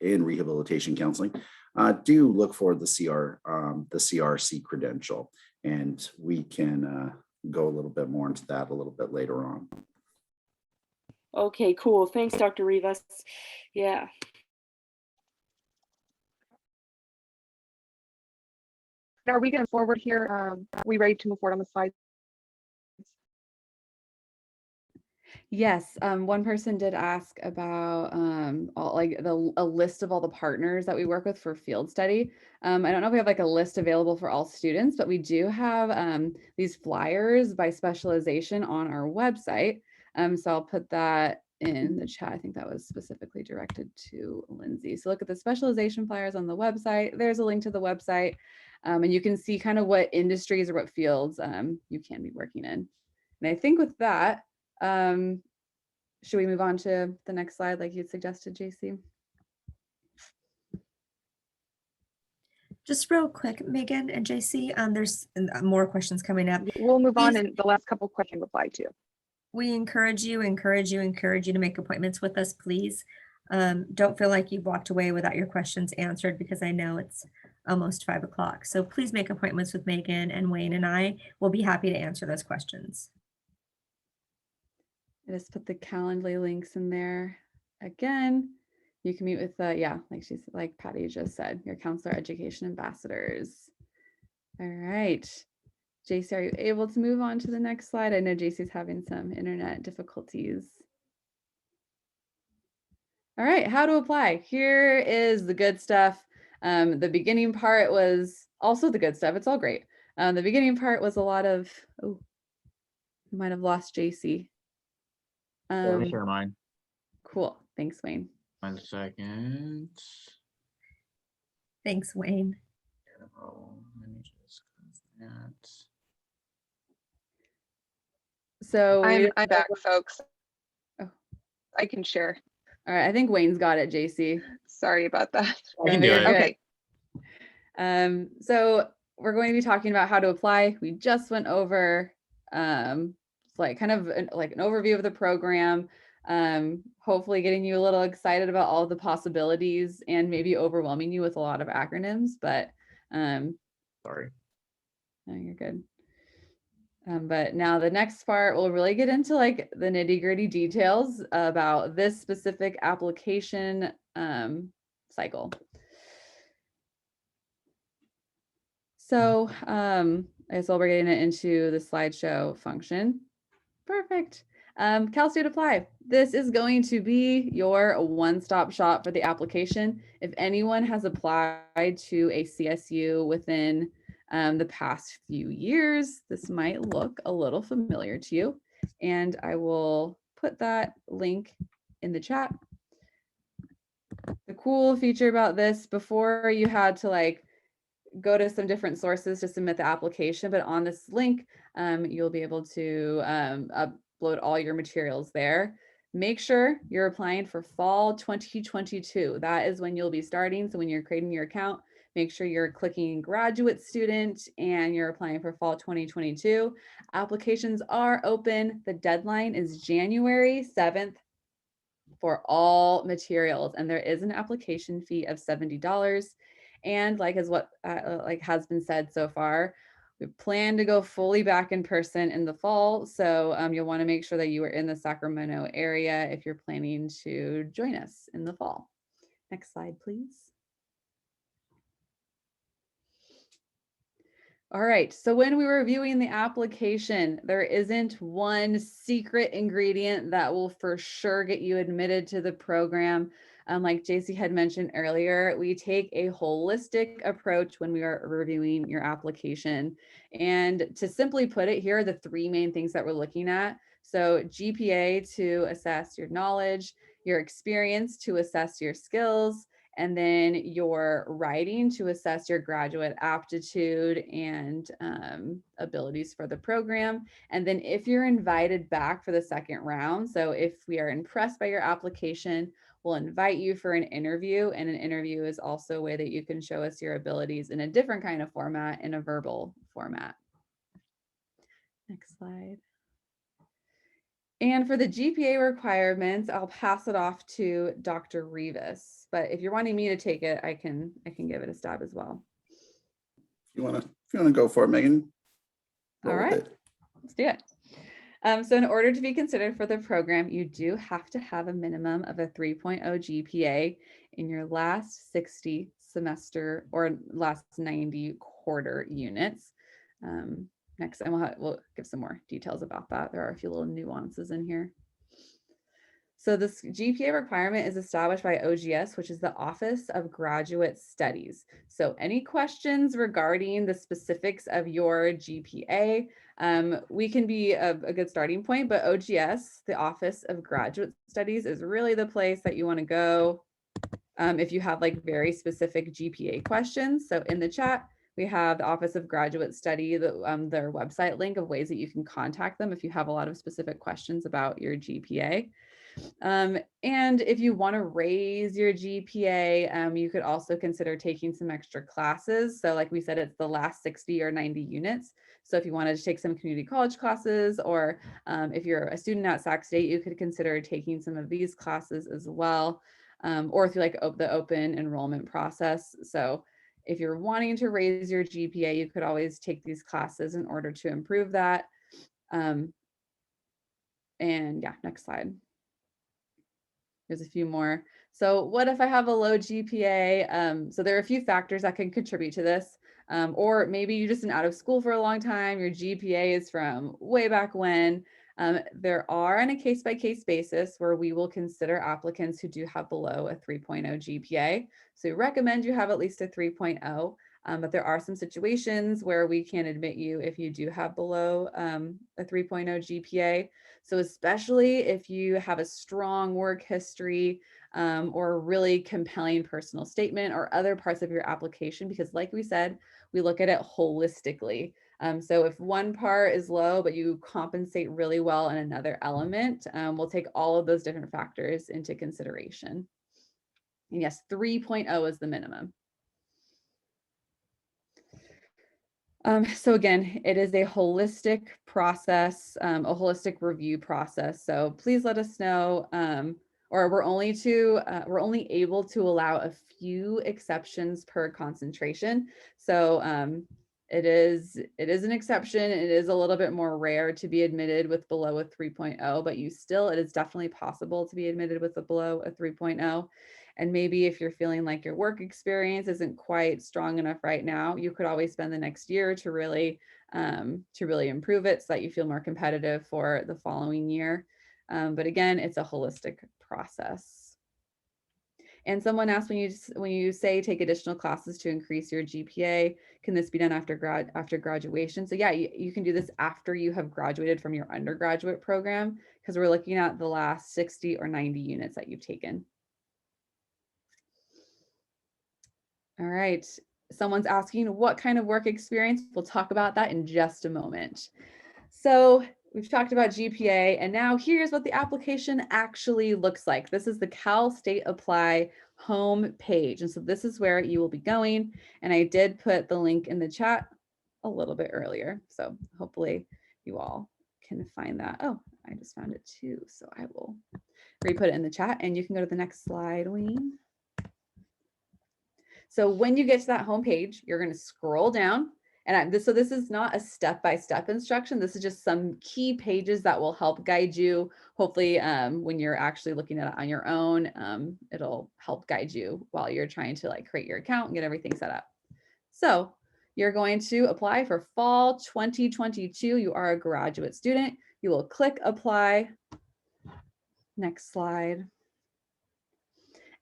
in rehabilitation counseling do look for the CRC credential. And we can go a little bit more into that a little bit later on. Okay, cool. Thanks, Dr. Rivas. Yeah. Are we going forward here? Are we ready to move forward on the slides? Yes, one person did ask about all, like a list of all the partners that we work with for field study. I don't know if we have like a list available for all students, but we do have these flyers by specialization on our website. So I'll put that in the chat. I think that was specifically directed to Lindsay. So look at the specialization flyers on the website. There's a link to the website, and you can see kind of what industries or what fields you can be working in. And I think with that, should we move on to the next slide like you'd suggested, JC? Just real quick, Megan and JC, there's more questions coming up. We'll move on, Please- and the last couple questions reply to. We encourage you to make appointments with us, please. Don't feel like you've walked away without your questions answered, because I know it's almost 5 o'clock. So please make appointments with Megan and Wayne, and I will be happy to answer those questions. I just put the Calendly links in there. Again, you can meet with, yeah, like Patty just said, your counselor education ambassadors. All right. JC, are you able to move on to the next slide? I know JC's having some internet difficulties. All right, how to apply. Here is the good stuff. The beginning part was also the good stuff. It's all great. The beginning part was a lot of, oh, we might have lost JC. Let me share mine. Cool. Thanks, Wayne. 1 second. Thanks, Wayne. Let me just close that. So I'm back, folks. Oh. I can share. All right, I think Wayne's got it, JC. Sorry about that. I can do you're it. good. Okay. So we're going to be talking about how to apply. We just went over like kind of like an overview of the program, hopefully getting you a little excited about all the possibilities and maybe overwhelming you with a lot of acronyms, but Sorry. no, you're good. But now the next part, we'll really get into like the nitty gritty details about this specific application cycle. So as well, we're getting it into the slideshow function. Perfect. Cal State Apply. This is going to be your one-stop shop for the application. If anyone has applied to a CSU within the past few years, this might look a little familiar to you. And I will put that link in the chat. The cool feature about this, before you had to like go to some different sources to submit the application, but on this link, you'll be able to upload all your materials there. Make sure you're applying for fall 2022. That is when you'll be starting. So when you're creating your account, make sure you're clicking graduate student and you're applying for fall 2022. Applications are open. The deadline is January 7th for all materials, and there is an application fee of $70. And like has been said so far, we plan to go fully back in person in the fall. So you'll want to make sure that you are in the Sacramento area if you're planning to join us in the fall. Next slide, please. All right, so when we were reviewing the application, there isn't one secret ingredient that will for sure get you admitted to the program. Like JC had mentioned earlier, we take a holistic approach when we are reviewing your application. And to simply put it, here are the 3 main things that we're looking at. So GPA to assess your knowledge, your experience to assess your skills, and then your writing to assess your graduate aptitude and abilities for the program. And then if you're invited back for the second round, so if we are impressed by your application, we'll invite you for an interview, and an interview is also a way that you can show us your abilities in a different kind of format, in a verbal format. Next slide. And for the GPA requirements, I'll pass it off to Dr. Rivas. But if you're wanting me to take it, I can give it a stab as well. If you want to go for it, Megan. All right, let's do it. So in order to be considered for the program, you do have to have a minimum of a 3.0 GPA in your last 60 semester or last 90 quarter units. Next, and we'll give some more details about that. There are a few little nuances in here. So this GPA requirement is established by OGS, which is the Office of Graduate Studies. So any questions regarding the specifics of your GPA, we can be a good starting point, but OGS, the Office of Graduate Studies, is really the place that you want to go if you have like very specific GPA questions. So in the chat, we have the Office of Graduate Study, their website link of ways that you can contact them if you have a lot of specific questions about your GPA. And if you want to raise your GPA, you could also consider taking some extra classes. So like we said, it's the last 60 or 90 units. So if you wanted to take some community college classes, or if you're a student at Sac State, you could consider taking some of these classes as well. Or if you like the open enrollment process. So if you're wanting to raise your GPA, you could always take these classes in order to improve that. And yeah, next slide. There's a few more. So what if I have a low GPA? So there are a few factors that can contribute to this. Or maybe you're just been out of school for a long time. Your GPA is from way back when. There are on a case-by-case basis where we will consider applicants who do have below a 3.0 GPA. So we recommend you have at least a 3.0. But there are some situations where we can admit you if you do have below a 3.0 GPA. So especially if you have a strong work history or a really compelling personal statement or other parts of your application, because like we said, we look at it holistically. So if one part is low, but you compensate really well in another element, we'll take all of those different factors into consideration. And yes, 3.0 is the minimum. So again, it is a holistic process, a holistic review process. So please let us know, or we're only able to allow a few exceptions per concentration. So it is an exception. It is a little bit more rare to be admitted with below a 3.0, but it is definitely possible to be admitted with below a 3.0. And maybe if you're feeling like your work experience isn't quite strong enough right now, you could always spend the next year to really improve it so that you feel more competitive for the following year. But again, it's a holistic process. And someone asked, when you say take additional classes to increase your GPA, can this be done after graduation? So yeah, you can do this after you have graduated from your undergraduate program, because we're looking at the last 60 or 90 units that you've taken. All right, someone's asking what kind of work experience. We'll talk about that in just a moment. So we've talked about GPA, and now here's what the application actually looks like. This is the Cal State Apply home page. And so this is where you will be going. And I did put the link in the chat a little bit earlier. So hopefully you all can find that. Oh, I just found it too. So I will re-put it in the chat, and you can go to the next slide, Wayne. So when you get to that home page, you're going to scroll down, and this is not a step-by-step instruction. This is just some key pages that will help guide you. Hopefully, when you're actually looking at it on your own, it'll help guide you while you're trying to create your account and get everything set up. So you're going to apply for fall 2022. You are a graduate student. You will click apply. Next slide.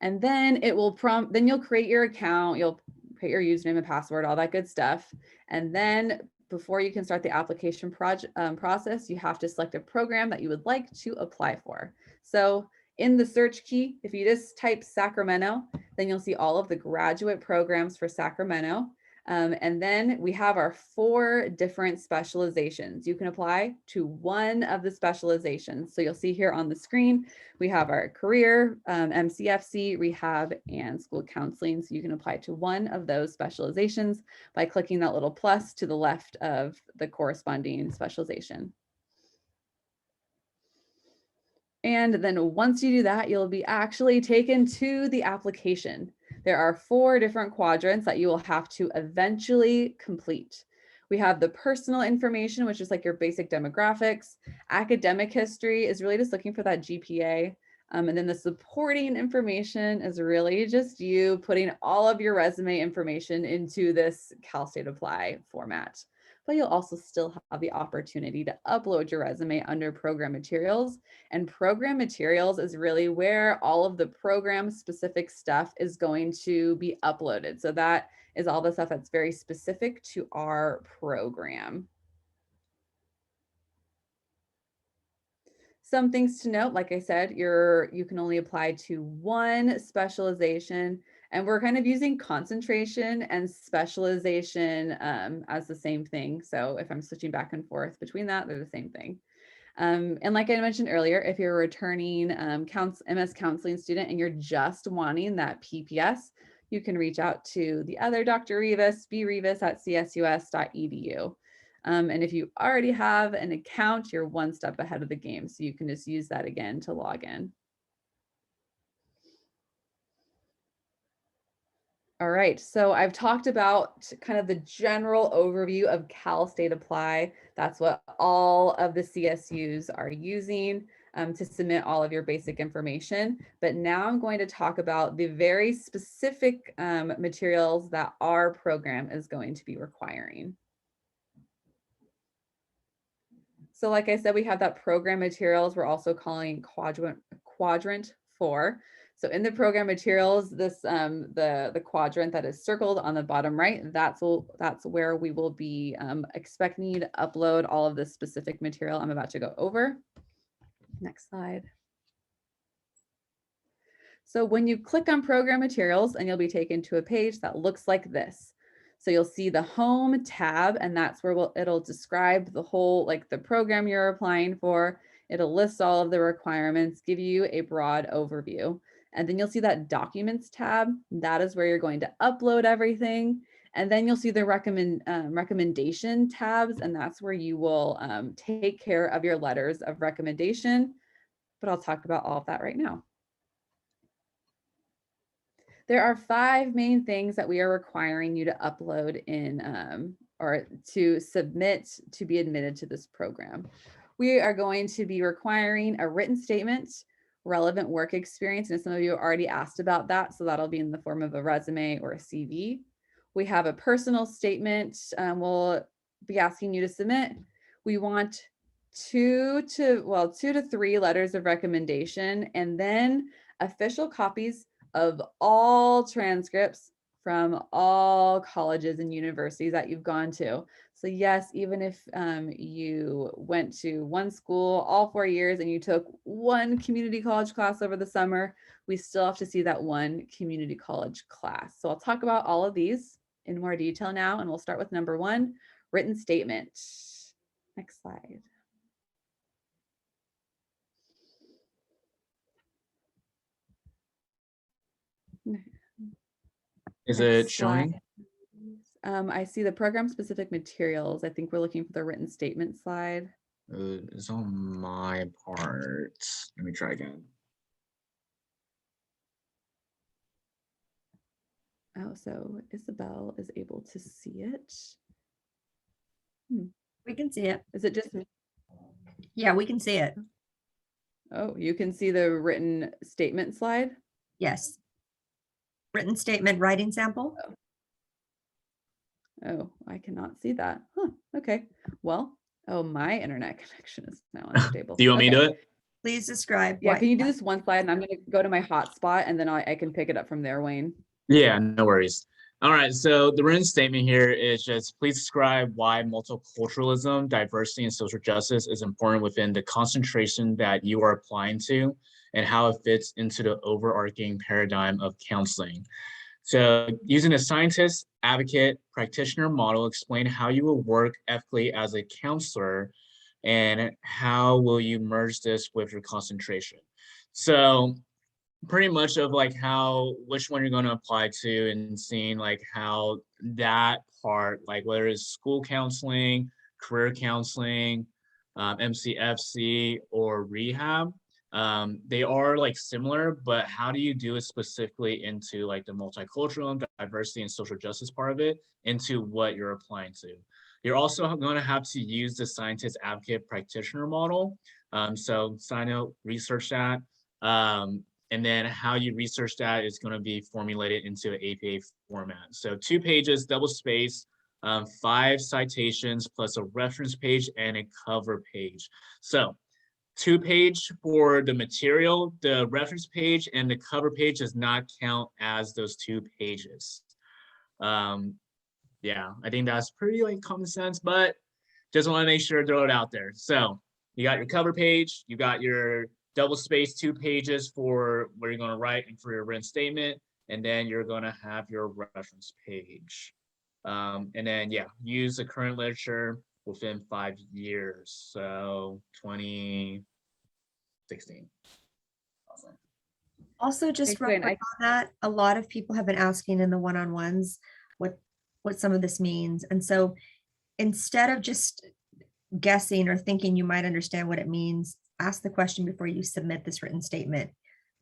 And then it will prompt, then you'll create your account, you'll create your username and password, all that good stuff. And then before you can start the application process, you have to select a program that you would like to apply for. So in the search key, if you just type Sacramento, then you'll see all of the graduate programs for Sacramento. And then we have our 4 different specializations. You can apply to one of the specializations. So you'll see here on the screen, we have our career, MCFC, rehab, and school counseling. So you can apply to one of those specializations by clicking that little plus to the left of the corresponding specialization. And then once you do that, you'll be actually taken to the application. There are 4 different quadrants that you will have to eventually complete. We have the personal information, which is like your basic demographics. Academic history is really just looking for that GPA. And then the supporting information is really just you putting all of your resume information into this Cal State Apply format. but you'll also still have the opportunity to upload your resume under program materials. And program materials is really where all of the program specific stuff is going to be uploaded. So that is all the stuff that's very specific to our program. Some things to note, like I said, you can only apply to one specialization, and we're kind of using concentration and specialization as the same thing. So if I'm switching back and forth between that, they're the same thing. And like I mentioned earlier, if you're a returning MS counseling student and you're just wanting that PPS, you can reach out to the other Dr. Rivas, brivas@csus.edu. And if you already have an account, you're one step ahead of the game. So you can just use that again to log in. All right, so I've talked about kind of the general overview of Cal State Apply. That's what all of the CSUs are using to submit all of your basic information. But now I'm going to talk about the very specific materials that our program is going to be requiring. So like I said, we have that program materials. We're also calling quadrant 4. So in the program materials, this the quadrant that is circled on the bottom right, that's where we will be expecting you to upload all of the specific material I'm about to go over. Next slide. So when you click on program materials, and you'll be taken to a page that looks like this. So you'll see the home tab, and that's where it'll describe the whole, like the program you're applying for. It'll list all of the requirements, give you a broad overview. And then you'll see that documents tab. That is where you're going to upload everything. And then you'll see the recommendation tabs, and that's where you will take care of your letters of recommendation. But I'll talk about all of that right now. There are 5 main things that we are requiring you to upload in or to submit to be admitted to this program. We are going to be requiring a written statement, relevant work experience, and some of you have already asked about that, so that'll be in the form of a resume or a CV. We have a personal statement we'll be asking you to submit. We want 2 to 3 letters of recommendation, and then official copies of all transcripts from all colleges and universities that you've gone to. So yes, even if you went to one school all 4 years and you took one community college class over the summer, we still have to see that one community college class. So I'll talk about all of these in more detail now, and we'll start with number 1, written statement. Next slide. Is Next it showing? I see the program specific materials. I think we're looking for the written statement slide. It's on my part. Let me try again. Oh, so Isabel is able to see it. We can see it. Is it just me? Yeah, we can see it. Oh, you can see the written statement slide? Yes. Written statement, writing sample. Oh, I cannot see that. Huh, okay. Well, oh, my internet connection is now unstable. Do you want me to do it? Please describe. Yeah, what- can you do this one slide, and I'm going to go to my hotspot, and then I can pick it up from there, Wayne. Yeah, no worries. All right, so the written statement here is just please describe why multiculturalism, diversity, and social justice is important within the concentration that you are applying to and how it fits into the overarching paradigm of counseling. So using a scientist, advocate, practitioner model, explain how you will work ethically as a counselor and how will you merge this with your concentration. So pretty much of like which one you're going to apply to and seeing like how that part, like whether it's school counseling, career counseling, MCFC or rehab, they are like similar, but how do you do it specifically into like the multicultural diversity and social justice part of it into what you're applying to? You're also going to have to use the scientist advocate practitioner model. So sign up, research that. And then how you research that is going to be formulated into an APA format. So 2 pages, double space, 5 citations plus a reference page and a cover page. So 2-page for the material, the reference page and the cover page does not count as those 2 pages. Yeah, I think that's pretty like common sense, but just want to make sure to throw it out there. So you got your cover page, you got your double spaced 2 pages for where you're going to write and for your written statement, and then you're going to have your reference page. And then, yeah, use the current literature within 5 years. So 2016. Awesome. Also, just Thanks, real Wayne. quick on that, a lot of people have been asking in the one-on-ones what some of this means. And so instead of just guessing or thinking you might understand what it means, ask the question before you submit this written statement.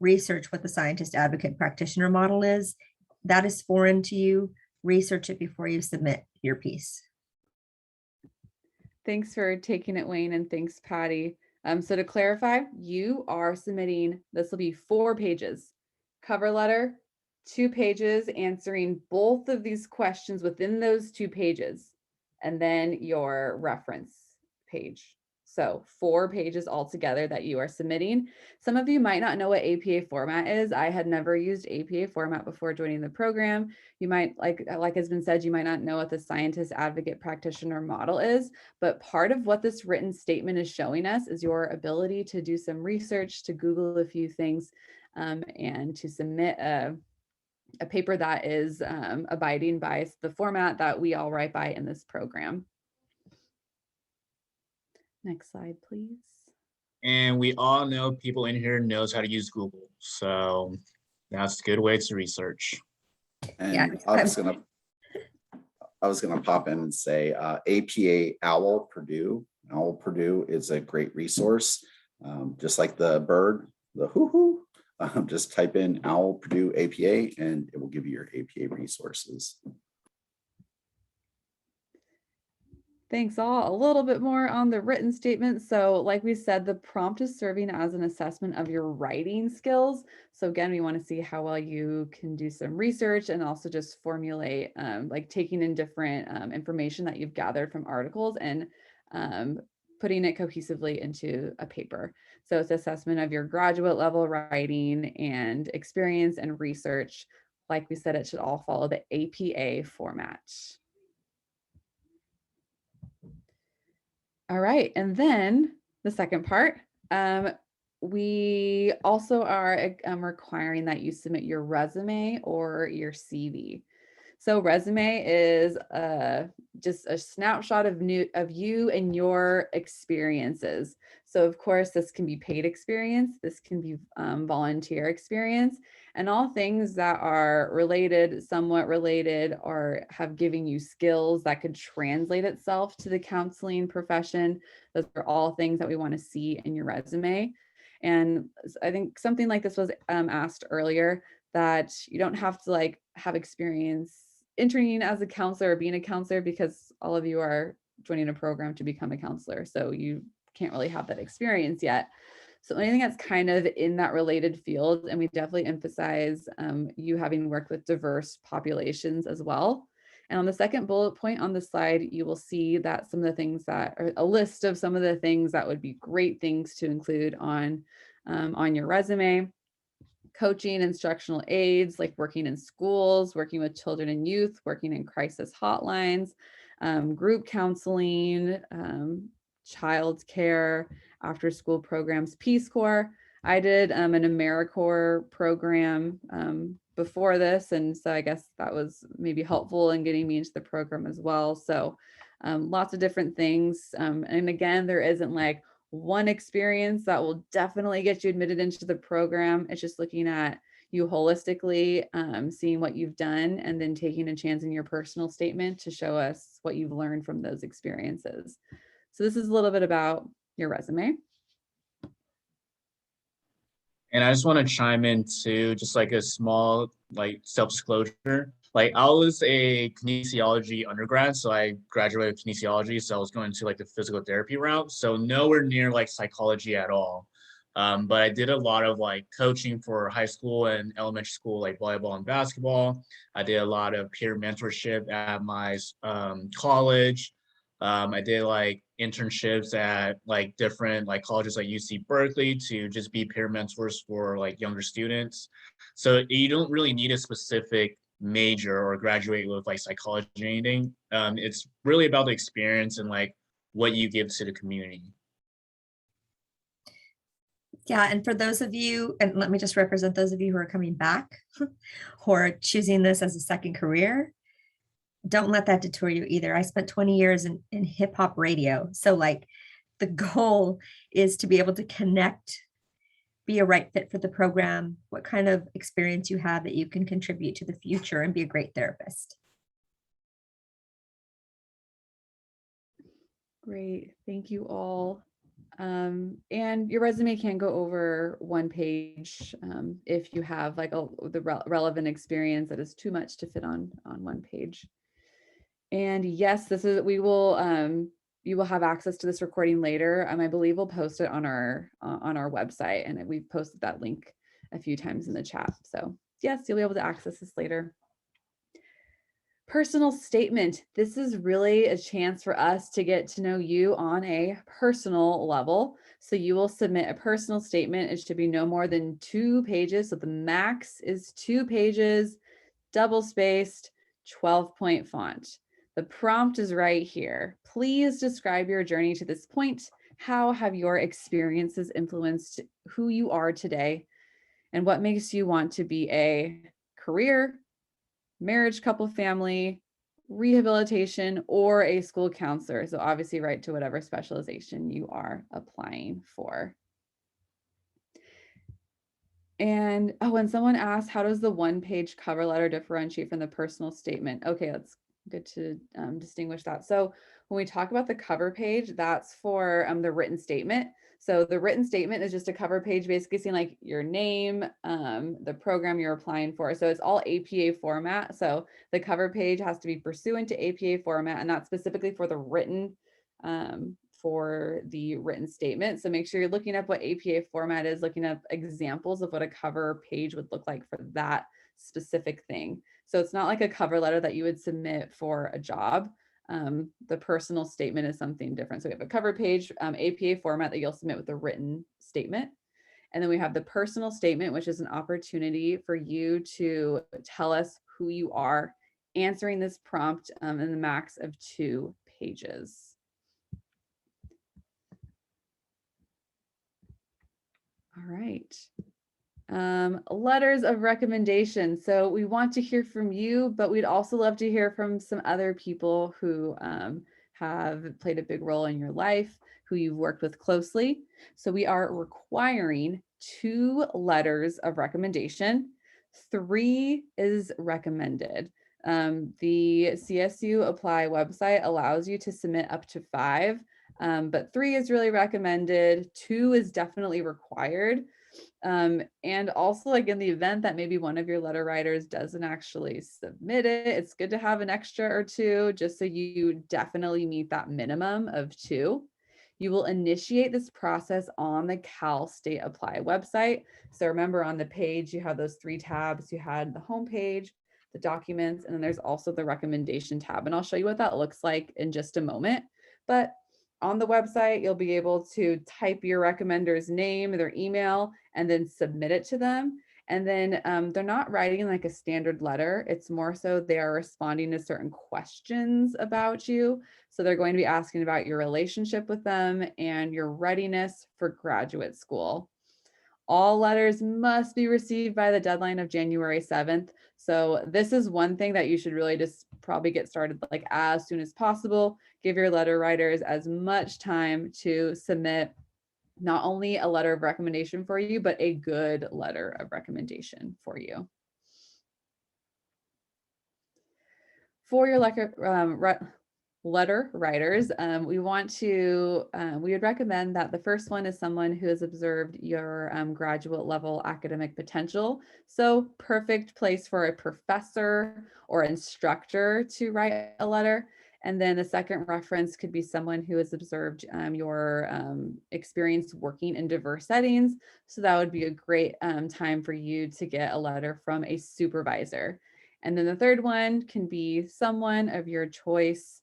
Research what the scientist, advocate, practitioner model is. That is foreign to you. Research it before you submit your piece. Thanks for taking it, Wayne, and thanks, Patty. So to clarify, you are submitting, this will be 4 pages, cover letter, 2 pages answering both of these questions within those 2 pages, and then your reference page. So 4 pages altogether that you are submitting. Some of you might not know what APA format is. I had never used APA format before joining the program. You might, like has been said, you might not know what the scientist, advocate, practitioner model is, but part of what this written statement is showing us is your ability to do some research, to Google a few things, and to submit a paper that is abiding by the format that we all write by in this program. Next slide, please. And we all know people in here knows how to use Google. So that's a good way to research. And Yeah, I was gonna pop in and say APA Owl Purdue. Owl Purdue is a great resource. Just like the bird, the hoo-hoo. Just type in Owl Purdue APA and it will give you your APA resources. Thanks all. A little bit more on the written statement. So like we said, the prompt is serving as an assessment of your writing skills. So again, we want to see how well you can do some research and also just formulate, like taking in different information that you've gathered from articles and putting it cohesively into a paper. So it's assessment of your graduate level writing and experience and research. Like we said, it should all follow the APA format. All right, and then the second part, we also are requiring that you submit your resume or your CV. So resume is just a snapshot of you and your experiences. So of course, this can be paid experience, this can be volunteer experience, and all things that are related, somewhat related, or have given you skills that could translate itself to the counseling profession. Those are all things that we want to see in your resume. And I think something like this was asked earlier, that you don't have to like have experience interning as a counselor or being a counselor, because all of you are joining a program to become a counselor. So you can't really have that experience yet. So anything that's kind of in that related field, and we definitely emphasize you having worked with diverse populations as well. And on the second bullet point on the slide, you will see that some of the things that are a list of some of the things that would be great things to include on your resume. Coaching, instructional aids, like working in schools, working with children and youth, working in crisis hotlines, group counseling, child care, after school programs, Peace Corps. I did an AmeriCorps program before this, and so I guess that was maybe helpful in getting me into the program as well. So lots of different things. And again, there isn't like one experience that will definitely get you admitted into the program. It's just looking at you holistically, seeing what you've done, and then taking a chance in your personal statement to show us what you've learned from those experiences. So this is a little bit about your resume. And I just want to chime in too, just like a small like self-disclosure. Like I was a kinesiology undergrad, so I graduated with kinesiology, so I was going to like the physical therapy route. So nowhere near like psychology at all. But I did a lot of like coaching for high school and elementary school, like volleyball and basketball. I did a lot of peer mentorship at my college. I did like internships at like different like colleges like UC Berkeley to just be peer mentors for like younger students. So you don't really need a specific major or graduate with like psychology or anything. It's really about the experience and like what you give to the community. Yeah, and for those of you, and let me just represent those of you who are coming back, who are choosing this as a second career, don't let that detour you either. I spent 20 years in hip hop radio. So like the goal is to be able to connect, be a right fit for the program, what kind of experience you have that you can contribute to the future and be a great therapist. Great, thank you all. And your resume can go over one page if you have like the relevant experience that is too much to fit on one page. And yes, you will have access to this recording later. I believe we'll post it on our website, and we've posted that link a few times in the chat. So yes, you'll be able to access this later. Personal statement. This is really a chance for us to get to know you on a personal level. So you will submit a personal statement. It should be no more than 2 pages. So the max is 2 pages, double spaced, 12-point font. The prompt is right here. Please describe your journey to this point. How have your experiences influenced who you are today? And what makes you want to be a career, marriage, couple, family, rehabilitation, or a school counselor? So obviously write to whatever specialization you are applying for. And when someone asked, how does the 1-page cover letter differentiate from the personal statement? Okay, that's good to distinguish that. So when we talk about the cover page, that's for the written statement. So the written statement is just a cover page, basically saying like your name, the program you're applying for. So it's all APA format. So the cover page has to be pursuant to APA format, and that's specifically for the written statement. So make sure you're looking up what APA format is, looking up examples of what a cover page would look like for that specific thing. So it's not like a cover letter that you would submit for a job. The personal statement is something different. So we have a cover page, APA format that you'll submit with a written statement. And then we have the personal statement, which is an opportunity for you to tell us who you are, answering this prompt in the max of 2 pages. All right. Letters of recommendation. So we want to hear from you, but we'd also love to hear from some other people who have played a big role in your life, who you've worked with closely. So we are requiring 2 letters of recommendation. 3 is recommended. The CSU Apply website allows you to submit up to 5, but 3 is really recommended. 2 is definitely required. And also, like in the event that maybe one of your letter writers doesn't actually submit it, it's good to have an extra or 2 just so you definitely meet that minimum of 2. You will initiate this process on the Cal State Apply website. So remember, on the page, you have those 3 tabs. You had the home page, the documents, and then there's also the recommendation tab. And I'll show you what that looks like in just a moment. But on the website, you'll be able to type your recommender's name, their email, and then submit it to them. And then they're not writing like a standard letter. It's more so they are responding to certain questions about you. So they're going to be asking about your relationship with them and your readiness for graduate school. All letters must be received by the deadline of January 7th. So this is one thing that you should really just probably get started like as soon as possible. Give your letter writers as much time to submit not only a letter of recommendation for you, but a good letter of recommendation for you. For your letter writers, we would recommend that the first one is someone who has observed your graduate level academic potential. So perfect place for a professor or instructor to write a letter. And then the second reference could be someone who has observed your experience working in diverse settings. So that would be a great time for you to get a letter from a supervisor. And then the third one can be someone of your choice.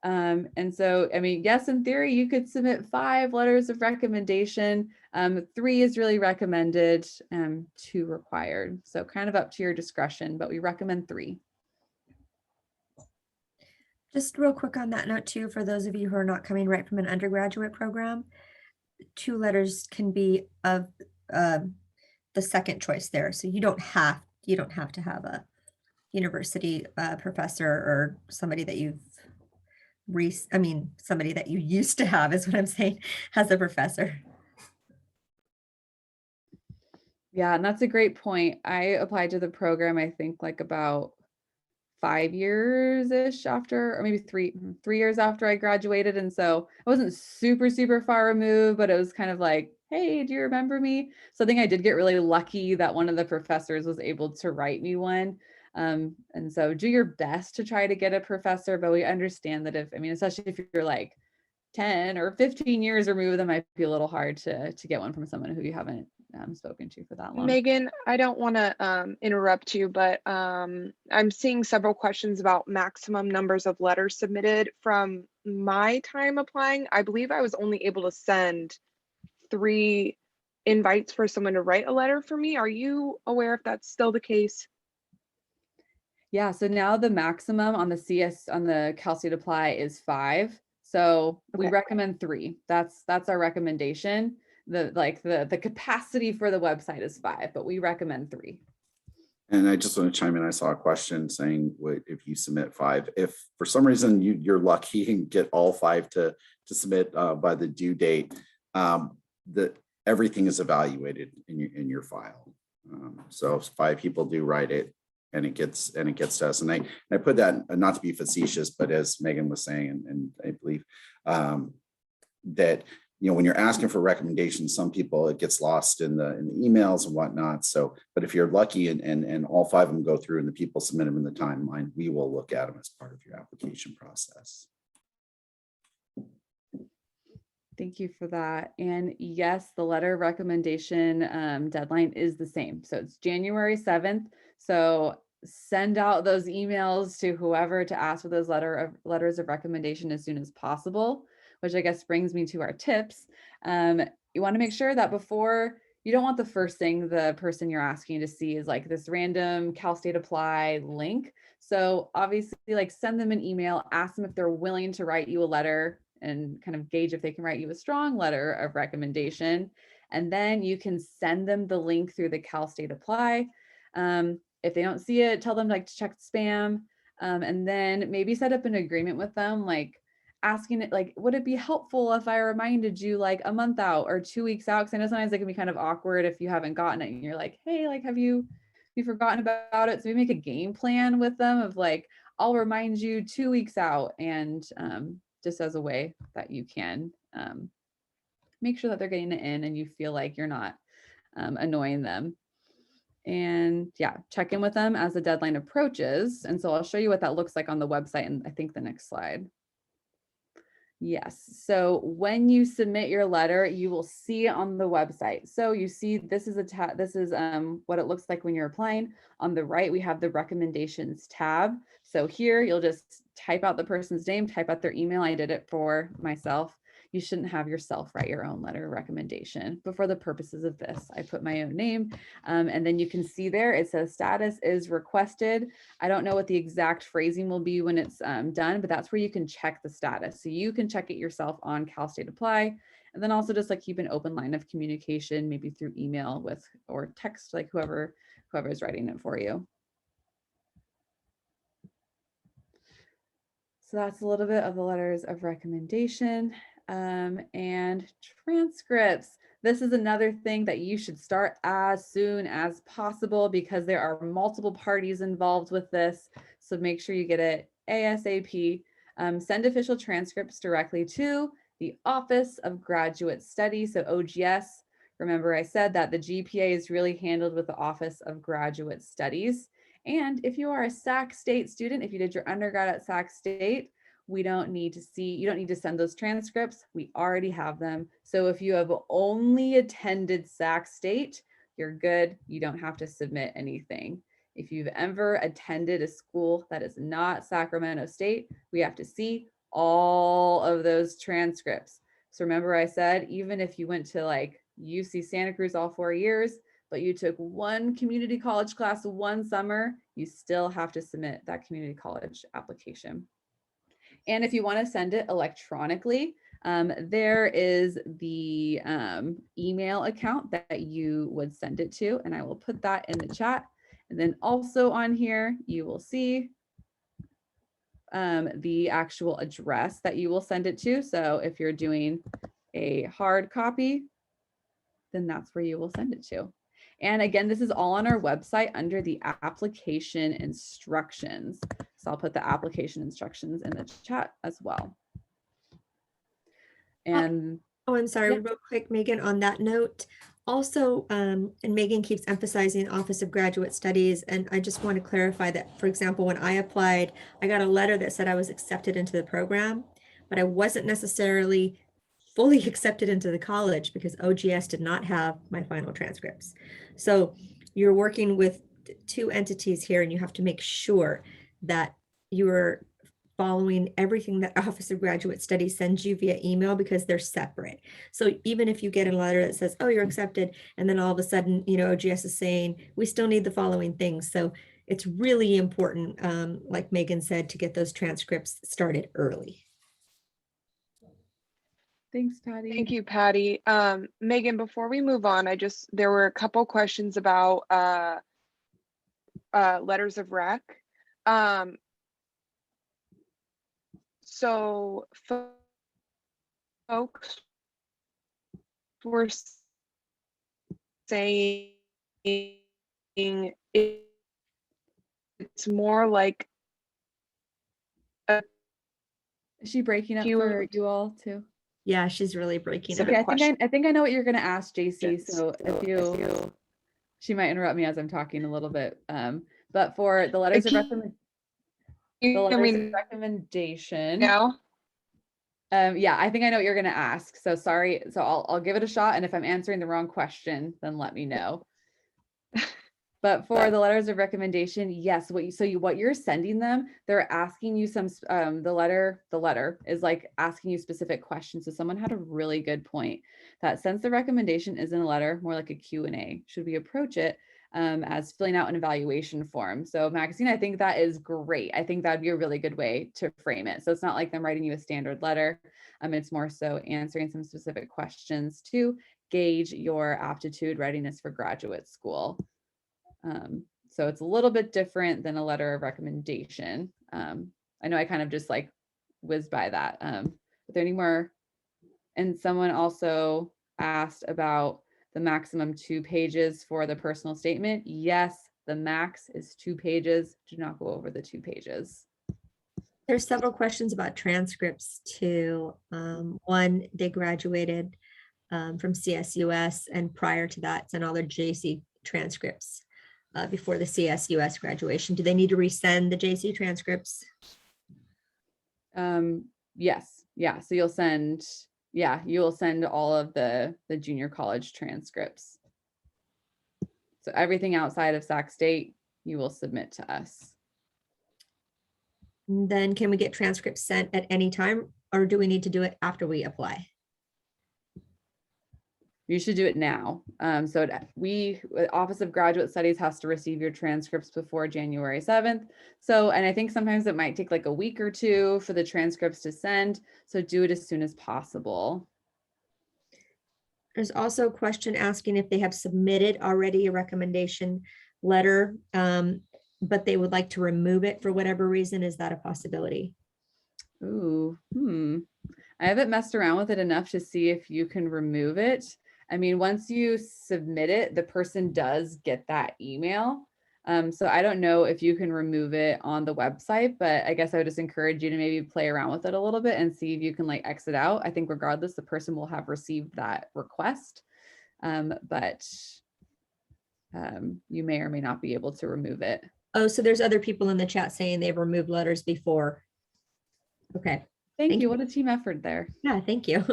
And so, I mean, yes, in theory, you could submit 5 letters of recommendation. 3 is really recommended, 2 required. So kind of up to your discretion, but we recommend 3. Just real quick on that note too, for those of you who are not coming right from an undergraduate program, 2 letters can be of the second choice there. So you don't have to have a university professor or somebody that somebody that you used to have is what I'm saying as a professor. Yeah, and that's a great point. I applied to the program, I think like about 5 years-ish after, or maybe 3 years after I graduated. And so I wasn't super far removed, but it was kind of like, hey, do you remember me? So I think I did get really lucky that one of the professors was able to write me one. And so do your best to try to get a professor, but we understand that especially if you're like 10 or 15 years removed, that might be a little hard to get one from someone who you haven't spoken to for that long. Megan, I don't want to interrupt you, but I'm seeing several questions about maximum numbers of letters submitted. From my time applying, I believe I was only able to send 3 invites for someone to write a letter for me. Are you aware if that's still the case? Yeah, so now the maximum on the Cal State Apply is 5. So we Okay. recommend 3. That's our recommendation. The capacity for the website is 5, but we recommend 3. And I just want to chime in. I saw a question saying, if you submit 5, if for some reason you're lucky and get all 5 to submit by the due date, that everything is evaluated in your file. So if 5 people do write it, and it gets to us, and I put that not to be facetious, but as Megan was saying, and I believe that when you're asking for recommendations, some people it gets lost in the emails and whatnot. So, but if you're lucky and all 5 of them go through and the people submit them in the timeline, we will look at them as part of your application process. Thank you for that. And yes, the letter of recommendation deadline is the same. So it's January 7th. So send out those emails to whoever to ask for those letters of recommendation as soon as possible, which I guess brings me to our tips. You want to make sure that you don't want the first thing the person you're asking to see is like this random Cal State Apply link. So obviously send them an email, ask them if they're willing to write you a letter and kind of gauge if they can write you a strong letter of recommendation. And then you can send them the link through the Cal State Apply. If they don't see it, tell them to check spam, and then maybe set up an agreement with them, asking it, would it be helpful if I reminded you a month out or 2 weeks out? Because I know sometimes it can be kind of awkward if you haven't gotten it and you're like, hey, have you forgotten about it? So we make a game plan with them of I'll remind you 2 weeks out, and just as a way that you can make sure that they're getting it in and you feel like you're not annoying them. And yeah, check in with them as the deadline approaches. And so I'll show you what that looks like on the website, and I think the next slide. Yes, so when you submit your letter, you will see on the website. So you see this is what it looks like when you're applying. On the right, we have the recommendations tab. So here you'll just type out the person's name, type out their email. I did it for myself. You shouldn't have yourself write your own letter of recommendation, but for the purposes of this, I put my own name. And then you can see there, it says status is requested. I don't know what the exact phrasing will be when it's done, but that's where you can check the status. So you can check it yourself on Cal State Apply. And then also just keep an open line of communication, maybe through email or text, whoever is writing it for you. So that's a little bit of the letters of recommendation. And transcripts. This is another thing that you should start as soon as possible because there are multiple parties involved with this. So make sure you get it ASAP. Send official transcripts directly to the Office of Graduate Studies, so OGS. Remember, I said that the GPA is really handled with the Office of Graduate Studies. And if you are a Sac State student, if you did your undergrad at Sac State, we don't need to see, you don't need to send those transcripts. We already have them. So if you have only attended Sac State, you're good. You don't have to submit anything. If you've ever attended a school that is not Sacramento State, we have to see all of those transcripts. So remember I said, even if you went to like UC Santa Cruz all 4 years, but you took one community college class one summer, you still have to submit that community college application. And if you want to send it electronically, there is the email account that you would send it to, and I will put that in the chat. And then also on here, you will see the actual address that you will send it to. So if you're doing a hard copy, then that's where you will send it to. And again, this is all on our website under the application instructions. So I'll put the application instructions in the chat as well. And Oh, I'm sorry, yeah. real quick, Megan, on that note. Also, and Megan keeps emphasizing Office of Graduate Studies, and I just want to clarify that, for example, when I applied, I got a letter that said I was accepted into the program, but I wasn't necessarily fully accepted into the college because OGS did not have my final transcripts. So you're working with two entities here, and you have to make sure that you're following everything that Office of Graduate Studies sends you via email, because they're separate. So even if you get a letter that says, oh, you're accepted, and then all of a sudden, you know, OGS is saying, we still need the following things. So it's really important, like Megan said, to get those transcripts started early. Thanks, Patty. Thank you, Patty. Megan, before we move on, there were a couple questions about letters of rec. So folks were saying it's more like Is she breaking up for you all too? Yeah, she's really breaking up. Okay, I think I know what you're going to ask, JC. So if she might interrupt me as I'm talking a little bit. But for the letters of recommendation. Now? Yeah, I think I know what you're going to ask. So sorry. So I'll give it a shot. And if I'm answering the wrong question, then let me know. But for the letters of recommendation, yes, what you're sending them, they're asking you some, the letter is like asking you specific questions. So someone had a really good point that since the recommendation isn't a letter, more like a Q&A, should we approach it as filling out an evaluation form? So Maxine, I think that is great. I think that'd be a really good way to frame it. So it's not like them writing you a standard letter. It's more so answering some specific questions to gauge your aptitude readiness for graduate school. So it's a little bit different than a letter of recommendation. I know I kind of just like whizzed by that. Are there any more? And someone also asked about the maximum 2 pages for the personal statement. Yes, the max is 2 pages. Do not go over the 2 pages. There's several questions about transcripts too. One, they graduated from CSUS, and prior to that, sent all their JC transcripts before the CSUS graduation. Do they need to resend the JC transcripts? Yes. Yeah. So you'll send all of the junior college transcripts. So everything outside of Sac State, you will submit to us. And then can we get transcripts sent at any time, or do we need to do it after we apply? You should do it now. So Office of Graduate Studies has to receive your transcripts before January 7th. So, and I think sometimes it might take like a week or 2 for the transcripts to send. So do it as soon as possible. There's also a question asking if they have submitted already a recommendation letter, but they would like to remove it for whatever reason. Is that a possibility? Ooh, I haven't messed around with it enough to see if you can remove it. I mean, once you submit it, the person does get that email. So I don't know if you can remove it on the website, but I guess I would just encourage you to maybe play around with it a little bit and see if you can like exit out. I think regardless, the person will have received that request, but you may or may not be able to remove it. Oh, so there's other people in the chat saying they've removed letters before. Okay. Thank Thank you. you. What a team effort there. Yeah, thank you.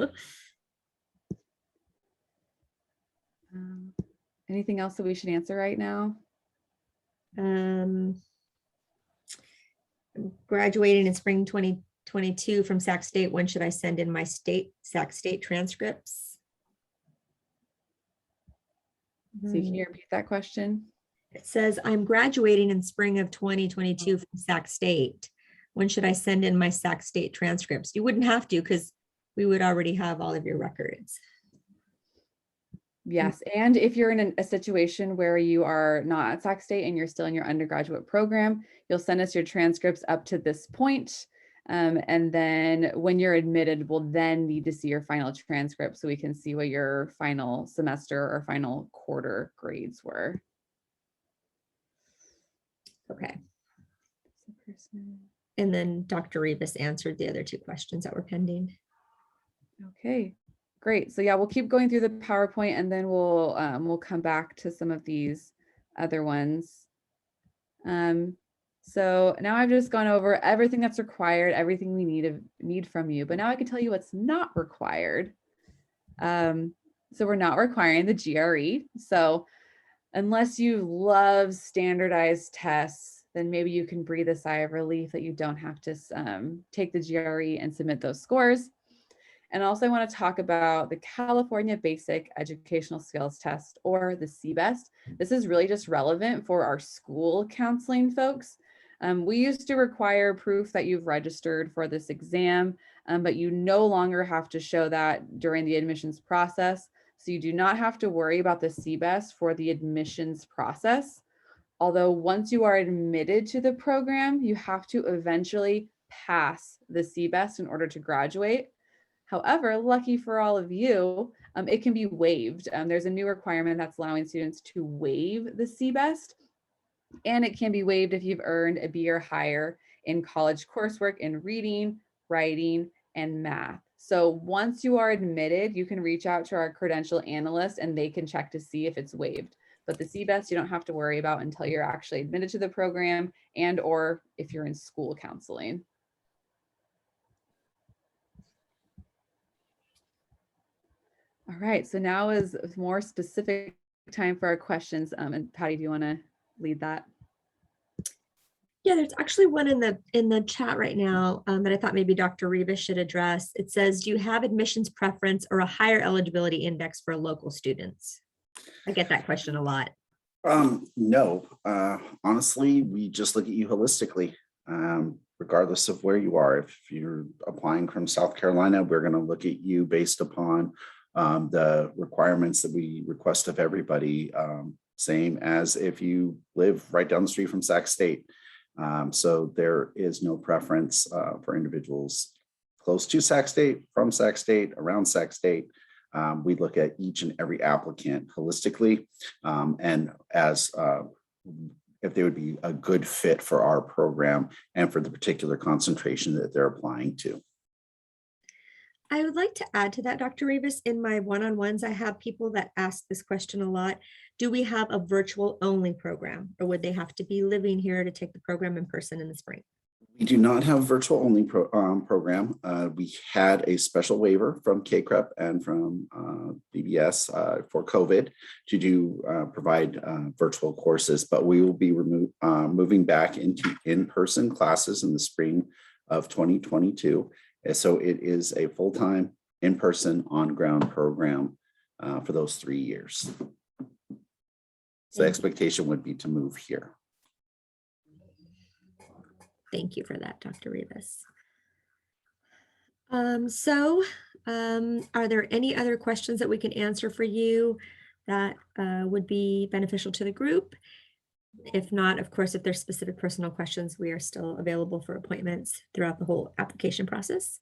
Anything else that we should answer right now? I'm graduating in spring 2022 from Sac State. When should I send in my Sac State transcripts? So can you repeat that question? It says, I'm graduating in spring of 2022 from Sac State. When should I send in my Sac State transcripts? You wouldn't have to because we would already have all of your records. Yes, and if you're in a situation where you are not at Sac State and you're still in your undergraduate program, you'll send us your transcripts up to this point. And then when you're admitted, we'll then need to see your final transcript so we can see what your final semester or final quarter grades were. Okay. And then Dr. Rivas answered the other two questions that were pending. Okay, great. So yeah, we'll keep going through the PowerPoint and then we'll come back to some of these other ones. So now I've just gone over everything that's required, everything we need from you, but now I can tell you what's not required. So we're not requiring the GRE. So unless you love standardized tests, then maybe you can breathe a sigh of relief that you don't have to take the GRE and submit those scores. And also I want to talk about the California Basic Educational Skills Test, or the CBEST. This is really just relevant for our school counseling folks. We used to require proof that you've registered for this exam, but you no longer have to show that during the admissions process. So you do not have to worry about the CBEST for the admissions process. Although once you are admitted to the program, you have to eventually pass the CBEST in order to graduate. However, lucky for all of you, it can be waived. There's a new requirement that's allowing students to waive the CBEST, and it can be waived if you've earned a B or higher in college coursework in reading, writing, and math. So once you are admitted, you can reach out to our credential analyst and they can check to see if it's waived. But the CBEST you don't have to worry about until you're actually admitted to the program and or if you're in school counseling. All right, so now is more specific time for our questions. And Patty, do you want to lead that? Yeah, there's actually one in the chat right now that I thought maybe Dr. Rivas should address. It says, do you have admissions preference or a higher eligibility index for local students? I get that question a lot. No, honestly, we just look at you holistically, regardless of where you are. If you're applying from South Carolina, we're going to look at you based upon the requirements that we request of everybody, same as if you live right down the street from Sac State. So there is no preference for individuals close to Sac State, from Sac State, around Sac State. We look at each and every applicant holistically and as if they would be a good fit for our program and for the particular concentration that they're applying to. I would like to add to that, Dr. Rivas. In my one-on-ones, I have people that ask this question a lot. Do we have a virtual only program, or would they have to be living here to take the program in person in the spring? We do not have virtual only program. We had a special waiver from KCRA and from PPS for COVID to do provide virtual courses, but we will be moving back into in-person classes in the spring of 2022. So it is a full-time, in-person, on-ground program for those 3 years. So the expectation would be to move here. Thank you for that, Dr. Rivas. Are there any other questions that we can answer for you that would be beneficial to the group? If not, of course, if there's specific personal questions, we are still available for appointments throughout the whole application process.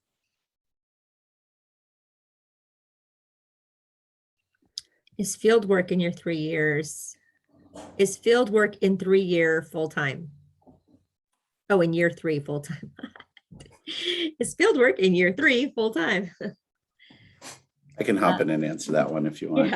Is field work in your 3 years? Is field work in 3-year full-time? Oh, in year 3 full-time. Is field work in year 3 full-time? I can hop in and answer that one if you want.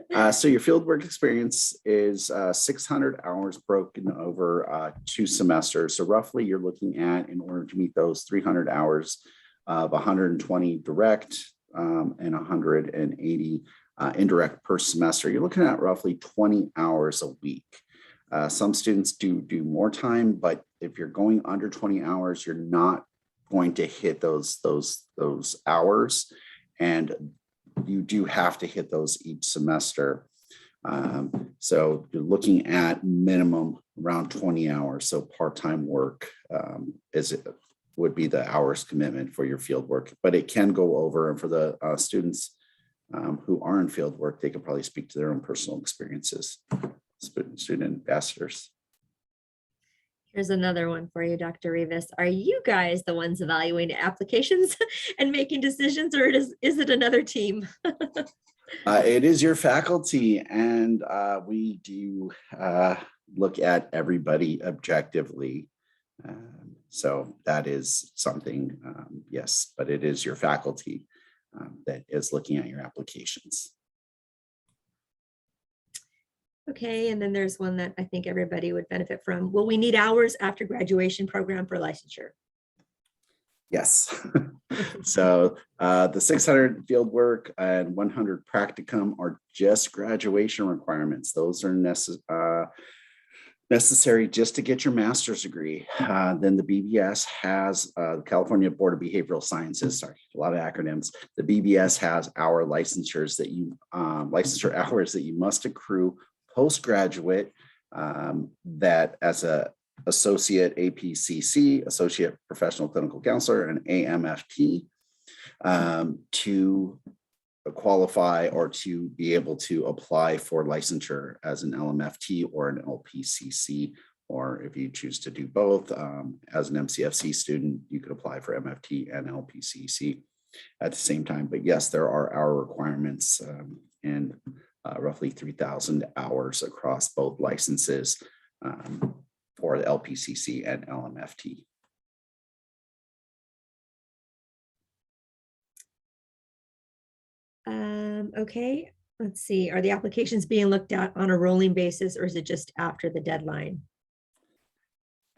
Yeah. So your fieldwork experience is 600 hours broken over 2 semesters. So roughly you're looking at, in order to meet those 300 hours, of 120 direct and 180 indirect per semester. You're looking at roughly 20 hours a week. Some students do more time, but if you're going under 20 hours, you're not going to hit those hours, and you do have to hit those each semester. So you're looking at minimum around 20 hours. So part-time work would be the hours commitment for your field work, but it can go over. And for the students who are in field work, they could probably speak to their own personal experiences. Student ambassadors. Here's another one for you, Dr. Rivas. Are you guys the ones evaluating applications and making decisions, or is it another team? It is your faculty, and we do look at everybody objectively. So that is something, yes, but it is your faculty that is looking at your applications. Okay, and then there's one that I think everybody would benefit from. Will we need hours after graduation program for licensure? Yes. So the 600 field work and 100 practicum are just graduation requirements. Those are necessary just to get your master's degree. Then the BBS has California Board of Behavioral Sciences, sorry, a lot of acronyms. The BBS has our licensures that you, licensure hours that you must accrue postgraduate, that as a associate APCC, associate professional clinical counselor, and AMFT, to qualify or to be able to apply for licensure as an LMFT or an LPCC, or if you choose to do both, as an MCFC student, you could apply for MFT and LPCC at the same time. But yes, there are our requirements, and roughly 3,000 hours across both licenses for the LPCC and LMFT. Okay, let's see. Are the applications being looked at on a rolling basis, or is it just after the deadline?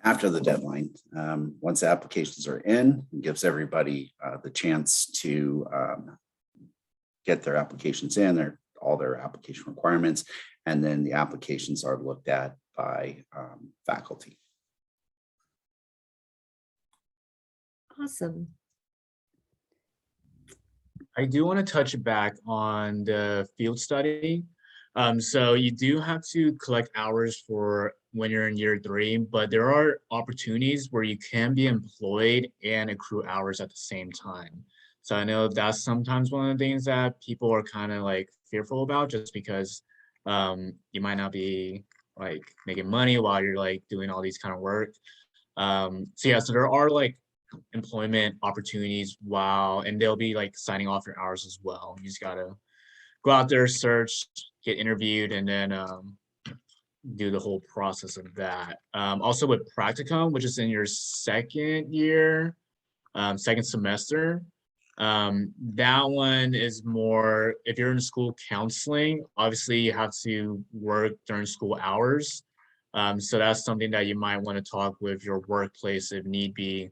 After the deadline, once the applications are in, it gives everybody the chance to get their applications in, all their application requirements, and then the applications are looked at by faculty. Awesome. I do want to touch back on the field study. So you do have to collect hours for when you're in year 3, but there are opportunities where you can be employed and accrue hours at the same time. So I know that's sometimes one of the things that people are kind of like fearful about, just because you might not be like making money while you're like doing all these kind of work. So yeah, so there are like employment opportunities and they'll be like signing off your hours as well. You just gotta go out there, search, get interviewed, and then do the whole process of that. Also with practicum, which is in your second year, second semester, that one is more, if you're in school counseling, obviously you have to work during school hours. So that's something that you might want to talk with your workplace if need be,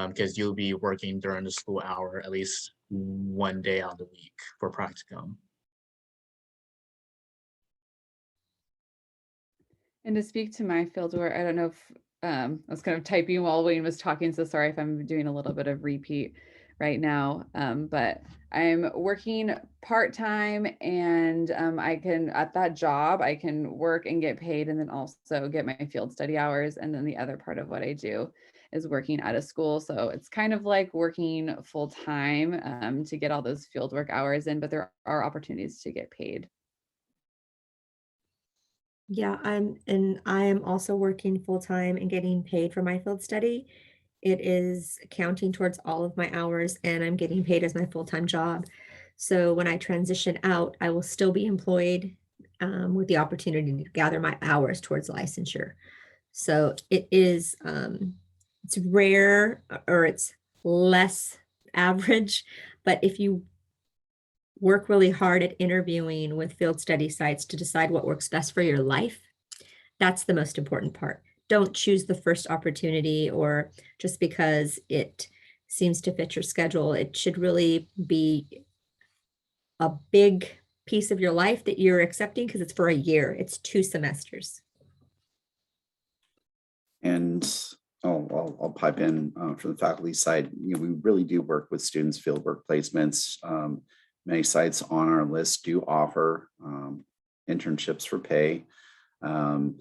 because you'll be working during the school hour at least one day out of the week for practicum. And to speak to my field work, I don't know if I was kind of typing while Wayne was talking, so sorry if I'm doing a little bit of repeat right now, but I'm working part-time, and I can, at that job, I can work and get paid and then also get my field study hours. And then the other part of what I do is working at a school. So it's kind of like working full-time to get all those fieldwork hours in, but there are opportunities to get paid. Yeah, I am also working full-time and getting paid for my field study. It is counting towards all of my hours, and I'm getting paid as my full-time job. So when I transition out, I will still be employed with the opportunity to gather my hours towards licensure. So it is, it's rare, or it's less average, but if you work really hard at interviewing with field study sites to decide what works best for your life. That's the most important part. Don't choose the first opportunity or just because it seems to fit your schedule. It should really be a big piece of your life that you're accepting because it's for a year. It's 2 semesters. And I'll pipe in from the faculty side. We really do work with students' fieldwork placements. Many sites on our list do offer internships for pay. And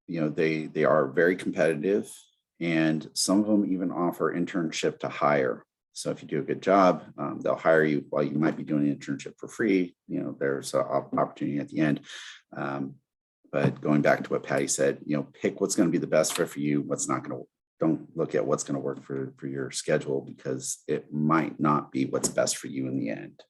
they are very competitive, and some of them even offer internship to hire. So if you do a good job, they'll hire you while you might be doing an internship for free. There's an opportunity at the end. But going back to what Patty said, pick what's going to be the best fit for you, what's not going to. Don't look at what's going to work for your schedule, because it might not be what's best for you in the end.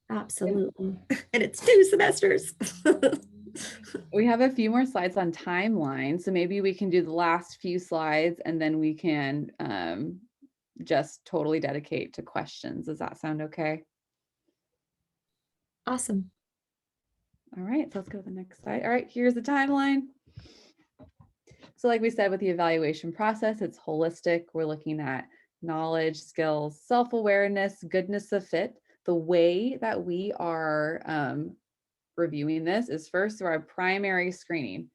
Absolutely. And it's 2 semesters. We have a few more slides on timeline, so maybe we can do the last few slides and then we can just totally dedicate to questions. Does that sound okay? Awesome. All right, so let's go to the next slide. All right, here's the timeline. So like we said, with the evaluation process, it's holistic. We're looking at knowledge, skills, self-awareness, goodness of fit. The way that we are reviewing this is first through our primary screening.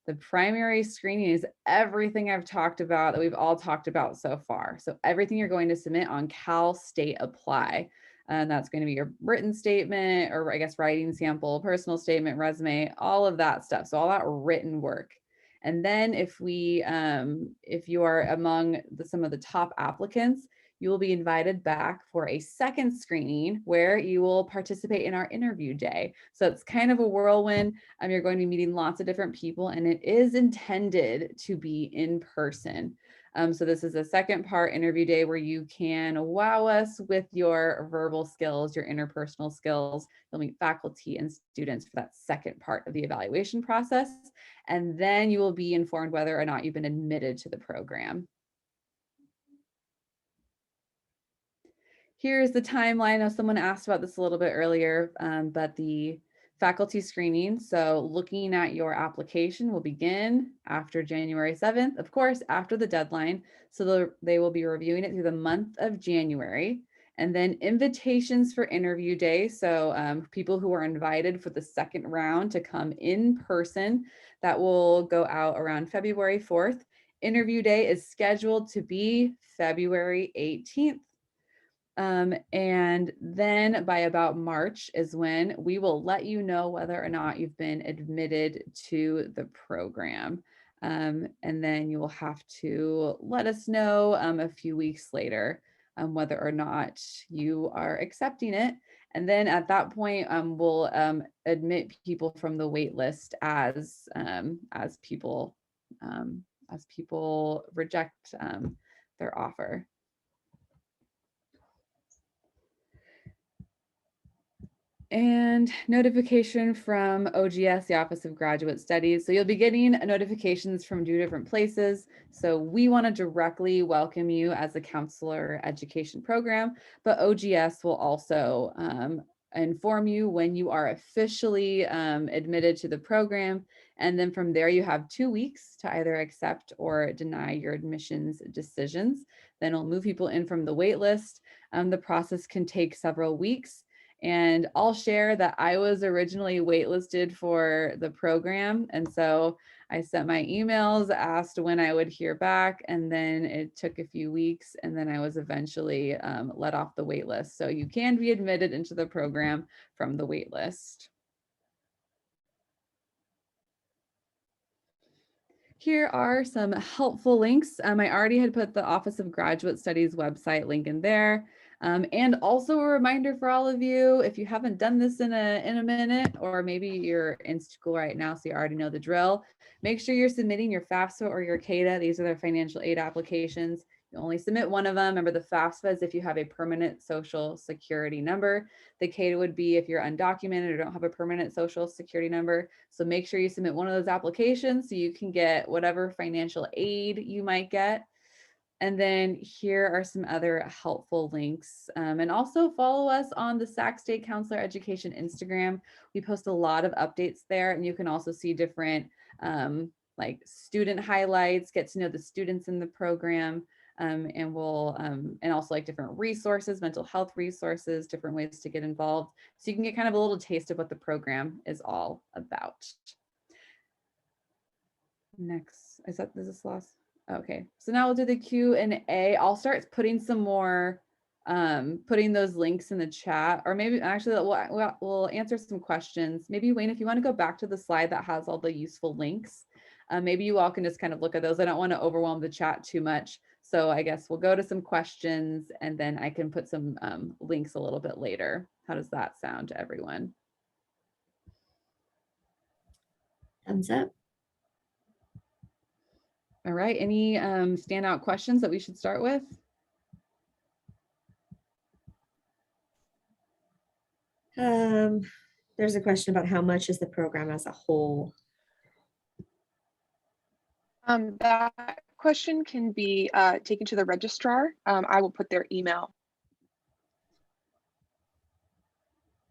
The primary screening is everything I've talked about that we've all talked about so far. So everything you're going to submit on Cal State Apply. And that's going to be your written statement, or I guess writing sample, personal statement, resume, all of that stuff. So all that written work. And then if you are among some of the top applicants, you will be invited back for a second screening where you will participate in our interview day. So it's kind of a whirlwind. You're going to be meeting lots of different people, and it is intended to be in person. So this is a second part interview day where you can wow us with your verbal skills, your interpersonal skills. You'll meet faculty and students for that second part of the evaluation process. And then you will be informed whether or not you've been admitted to the program. Here's the timeline. I know someone asked about this a little bit earlier, but the faculty screening. So looking at your application will begin after January 7th, of course, after the deadline. So they will be reviewing it through the month of January. And then invitations for interview day. So people who are invited for the second round to come in person, that will go out around February 4th. Interview day is scheduled to be February 18th. And then by about March is when we will let you know whether or not you've been admitted to the program. And then you will have to let us know a few weeks later whether or not you are accepting it. And then at that point, we'll admit people from the wait list as people reject their offer. And notification from OGS, the Office of Graduate Studies. So you'll be getting notifications from 2 different places. So we want to directly welcome you as a counselor education program, but OGS will also inform you when you are officially admitted to the program. And then from there, you have 2 weeks to either accept or deny your admissions decisions. Then we'll move people in from the wait list. The process can take several weeks. And I'll share that I was originally waitlisted for the program. And so I sent my emails, asked when I would hear back, and then it took a few weeks. And then I was eventually let off the wait list. So you can be admitted into the program from the wait list. Here are some helpful links. I already had put the Office of Graduate Studies website link in there. And also a reminder for all of you, if you haven't done this in a minute, or maybe you're in school right now, so you already know the drill, make sure you're submitting your FAFSA or your CADA. These are their financial aid applications. You only submit one of them. Remember, the FAFSA is if you have a permanent social security number. The CADA would be if you're undocumented or don't have a permanent social security number. So make sure you submit one of those applications so you can get whatever financial aid you might get. And then here are some other helpful links. And also follow us on the Sac State Counselor Education Instagram. We post a lot of updates there, and you can also see different like student highlights, get to know the students in the program, and we'll and also like different resources, mental health resources, different ways to get involved. So you can get kind of a little taste of what the program is all about. Next, is this last? Okay, so now we'll do the Q&A. I'll start putting some more, putting those links in the chat, or maybe actually we'll answer some questions. Maybe Wayne, if you want to go back to the slide that has all the useful links, maybe you all can just kind of look at those. I don't want to overwhelm the chat too much. So I guess we'll go to some questions and then I can put some links a little bit later. How does that sound to everyone? Thumbs up. All right, any standout questions that we should start with? There's a question about how much is the program as a whole? That question can be taken to the registrar. I will put their email.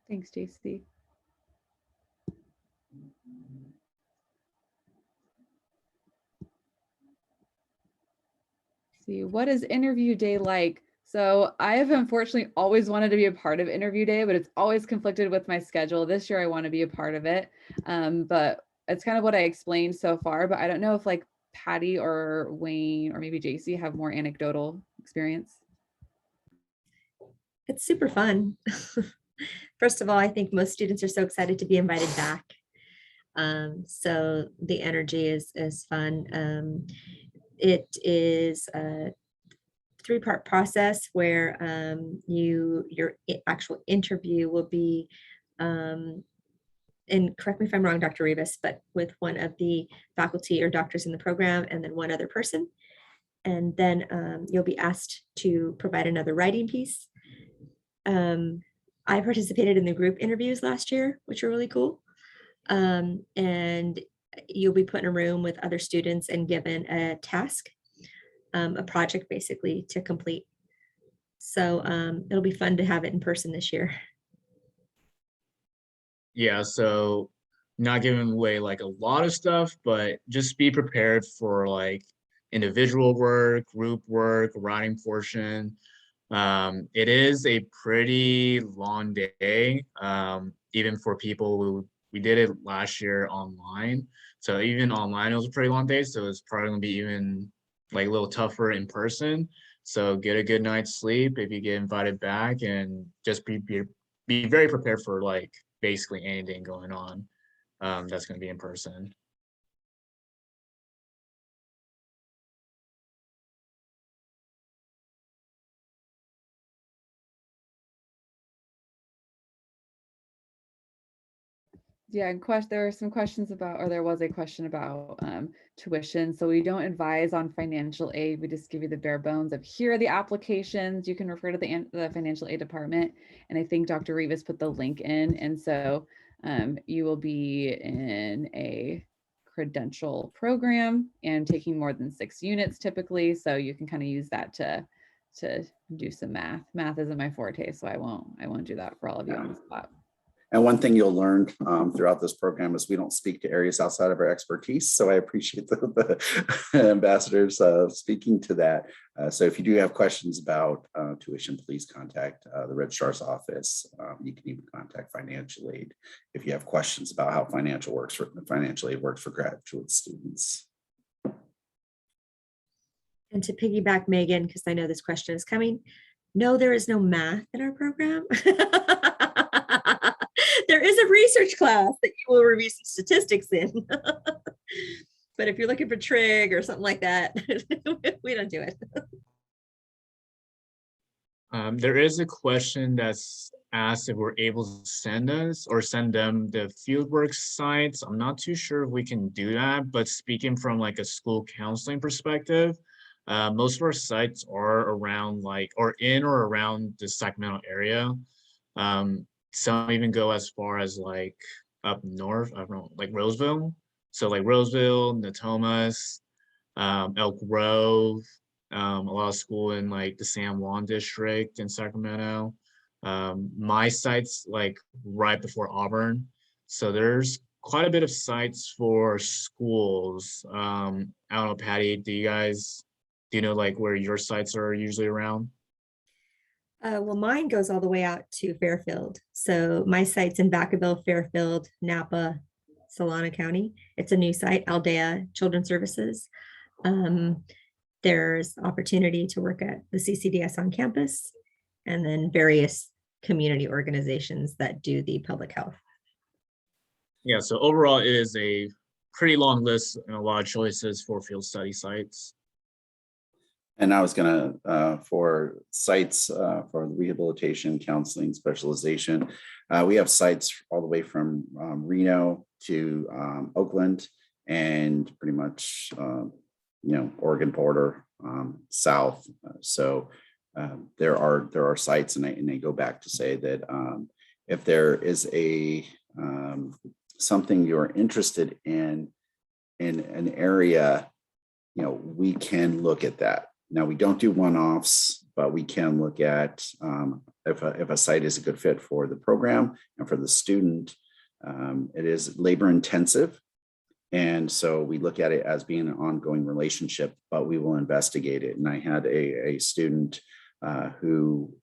Thanks, JC. See, what is interview day like? So I have unfortunately always wanted to be a part of interview day, but it's always conflicted with my schedule. This year I want to be a part of it. But it's kind of what I explained so far, but I don't know if like Patty or Wayne or maybe JC have more anecdotal experience. It's super fun. First of all, I think most students are so excited to be invited back. So the energy is fun. It is a 3-part process where your actual interview will be, and correct me if I'm wrong, Dr. Rivas, but with one of the faculty or doctors in the program and then one other person. And then you'll be asked to provide another writing piece. I participated in the group interviews last year, which were really cool. And you'll be put in a room with other students and given a task, a project basically to complete. So it'll be fun to have it in person this year. Yeah, so not giving away like a lot of stuff, but just be prepared for like individual work, group work, writing portion. It is a pretty long day, even for people who we did it last year online. So even online, it was a pretty long day. So it's probably gonna be even like a little tougher in person. So get a good night's sleep if you get invited back, and just be very prepared for like basically anything going on that's gonna be in person. Yeah, and there are some questions about, or there was a question about tuition. So we don't advise on financial aid. We just give you the bare bones of here are the applications. You can refer to the financial aid department. And I think Dr. Rivas put the link in. And so you will be in a credential program and taking more than 6 units typically. So you can kind of use that to do some math. Math isn't my forte, so I won't do that for all of you on the spot. And one thing you'll learn throughout this program is we don't speak to areas outside of our expertise. So I appreciate the ambassadors speaking to that. So if you do have questions about tuition, please contact the registrar's office. You can even contact financial aid if you have questions about how financial aid works for graduate students. And to piggyback Megan, because I know this question is coming, no, there is no math in our program. There is a research class that you will review some statistics in. But if you're looking for trig or something like that, we don't do it. There is a question that's asked if we're able to send them the fieldwork sites. I'm not too sure if we can do that, but speaking from like a school counseling perspective, most of our sites are around or in or around the Sacramento area. Some even go as far as like up north, I don't know, like Roseville. So like Roseville, Natomas, Elk Grove, a lot of school in like the San Juan district in Sacramento. My site's like right before Auburn. So there's quite a bit of sites for schools. I don't know, Patty, do you know like where your sites are usually around? Well, mine goes all the way out to Fairfield. So my site's in Vacaville, Fairfield, Napa, Solana County. It's a new site, Aldea Children's Services. There's opportunity to work at the CCDS on campus, and then various community organizations that do the public health. Yeah, so overall it is a pretty long list and a lot of choices for field study sites. And I was gonna, for sites for rehabilitation, counseling, specialization, we have sites all the way from Reno to Oakland and pretty much, Oregon border south. So there are sites, and they go back to say that if there is a something you're interested in an area, we can look at that. Now, we don't do one-offs, but we can look at if a site is a good fit for the program and for the student. It is labor intensive. And so we look at it as being an ongoing relationship, but we will investigate it. And I had a student who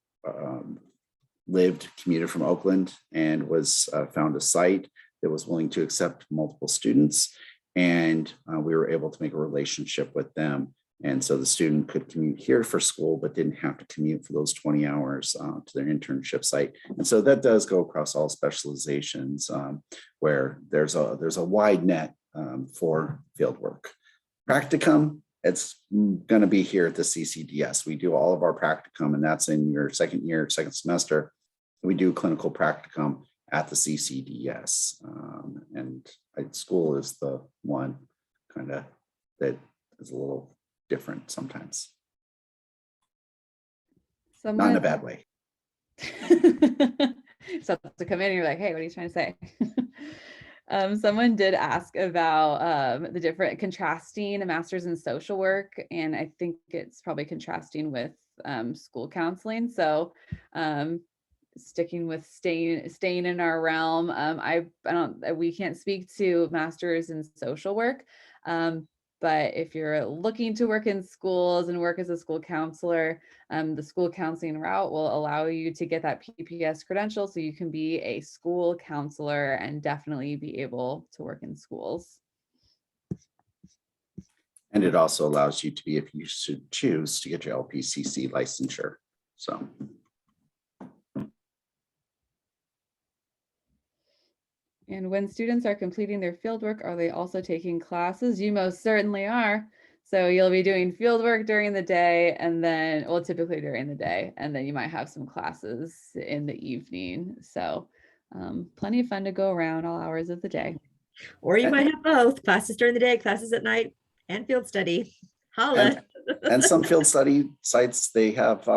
commuted from Oakland and was found a site that was willing to accept multiple students. And we were able to make a relationship with them. And so the student could commute here for school, but didn't have to commute for those 20 hours to their internship site. And so that does go across all specializations where there's a wide net for field work. Practicum, it's going to be here at the CCDS. We do all of our practicum, and that's in your second semester. We do clinical practicum at the CCDS. And school is the one kind of that is a little different sometimes. Not in a bad way. So to come in and you're like, hey, what are you trying to say? Someone did ask about the different contrasting a master's in social work, and I think it's probably contrasting with school counseling. So sticking with staying in our realm, we can't speak to masters in social work. But if you're looking to work in schools and work as a school counselor, the school counseling route will allow you to get that PPS credential so you can be a school counselor and definitely be able to work in schools. And it also allows you to be, if you should choose, to get your LPCC licensure. So. And when students are completing their fieldwork, are they also taking classes? You most certainly are. So you'll be doing fieldwork during the day, and then, well, typically during the day, and then you might have some classes in the evening. So plenty of fun to go around all hours of the day. Or you might have both, classes during the day, classes at night, and field study. Holla. And some field study sites, they have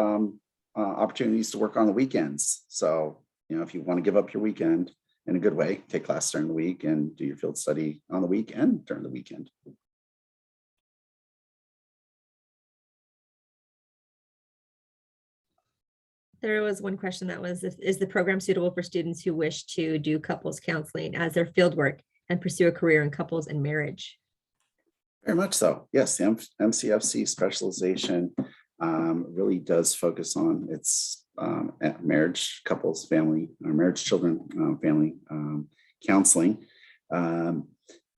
opportunities to work on the weekends. So, if you want to give up your weekend in a good way, take class during the week and do your field study on the weekend during the weekend. There was one question that was, is the program suitable for students who wish to do couples counseling as their fieldwork and pursue a career in couples and marriage? Very much so. Yes, the MCFC specialization really does focus on its marriage, couples, family, marriage, children, family counseling. And,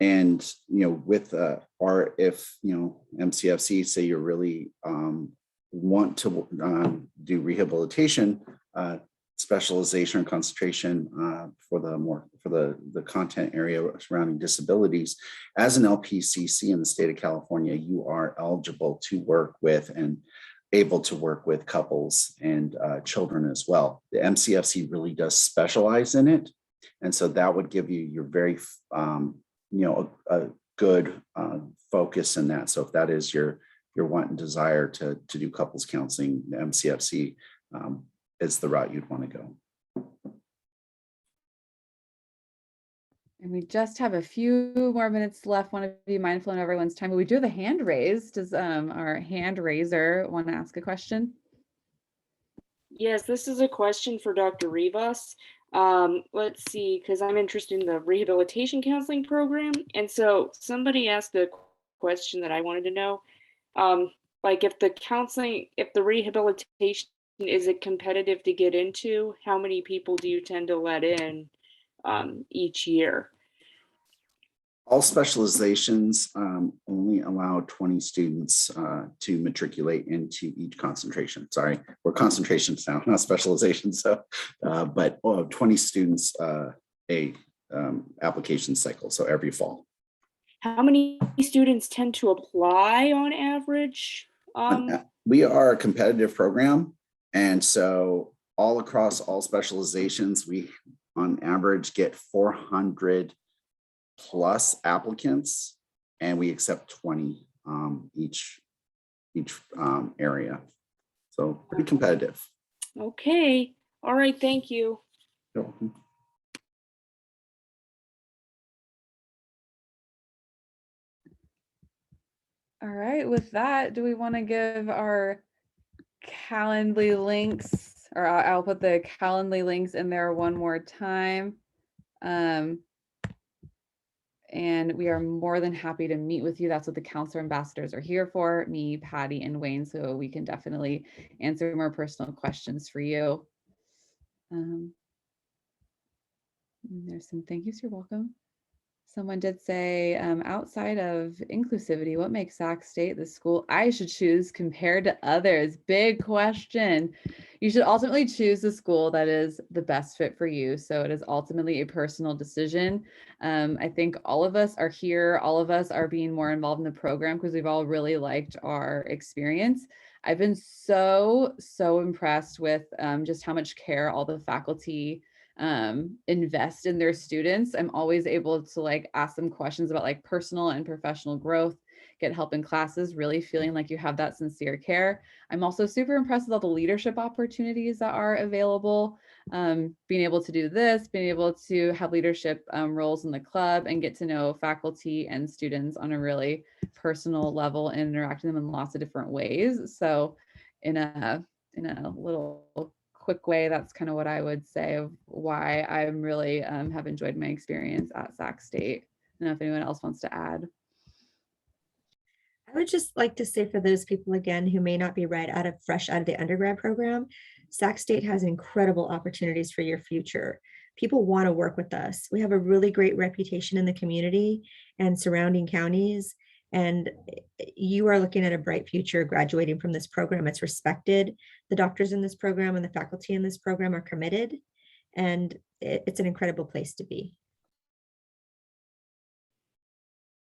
with if MCFC, say you really want to do rehabilitation specialization or concentration for the content area surrounding disabilities, as an LPCC in the state of California, you are eligible to work with and able to work with couples and children as well. The MCFC really does specialize in it, and so that would give you your very a good focus in that. So if that is your want and desire to do couples counseling, the MCFC is the route you'd want to go. And we just have a few more minutes left. Want to be mindful of everyone's time, but we do have a hand raised. Does our hand raiser want to ask a question? Yes, this is a question for Dr. Rivas. Let's see, because I'm interested in the rehabilitation counseling program. And so somebody asked a question that I wanted to know. Like if the rehabilitation, is it competitive to get into? How many people do you tend to let in each year? All specializations only allow 20 students to matriculate into each concentration. Sorry, we're concentrations now, not specializations. So, but 20 students application cycle. So every fall. How many students tend to apply on average? We are a competitive program. And so all across all specializations, we on average get 400 plus applicants, and we accept 20 each area. So pretty competitive. Okay. All right. Thank you. You're welcome. All right, with that, do we want to give our Calendly links, or I'll put the Calendly links in there one more time. And we are more than happy to meet with you. That's what the counselor ambassadors are here for, me, Patty, and Wayne, so we can definitely answer more personal questions for you. There's some thank yous, you're welcome. Someone did say, outside of inclusivity, what makes Sac State the school I should choose compared to others? Big question. You should ultimately choose the school that is the best fit for you. So it is ultimately a personal decision. I think all of us are here. All of us are being more involved in the program because we've all really liked our experience. I've been so impressed with just how much care all the faculty invest in their students. I'm always able to like ask them questions about like personal and professional growth, get help in classes, really feeling like you have that sincere care. I'm also super impressed with all the leadership opportunities that are available. Being able to do this, being able to have leadership roles in the club and get to know faculty and students on a really personal level and interacting with them in lots of different ways. So in a little quick way, that's kind of what I would say of why I'm really have enjoyed my experience at Sac State. I don't know if anyone else wants to add. I would just like to say for those people again who may not be fresh out of the undergrad program, Sac State has incredible opportunities for your future. People want to work with us. We have a really great reputation in the community and surrounding counties, and you are looking at a bright future graduating from this program. It's respected. The doctors in this program and the faculty in this program are committed, and it's an incredible place to be.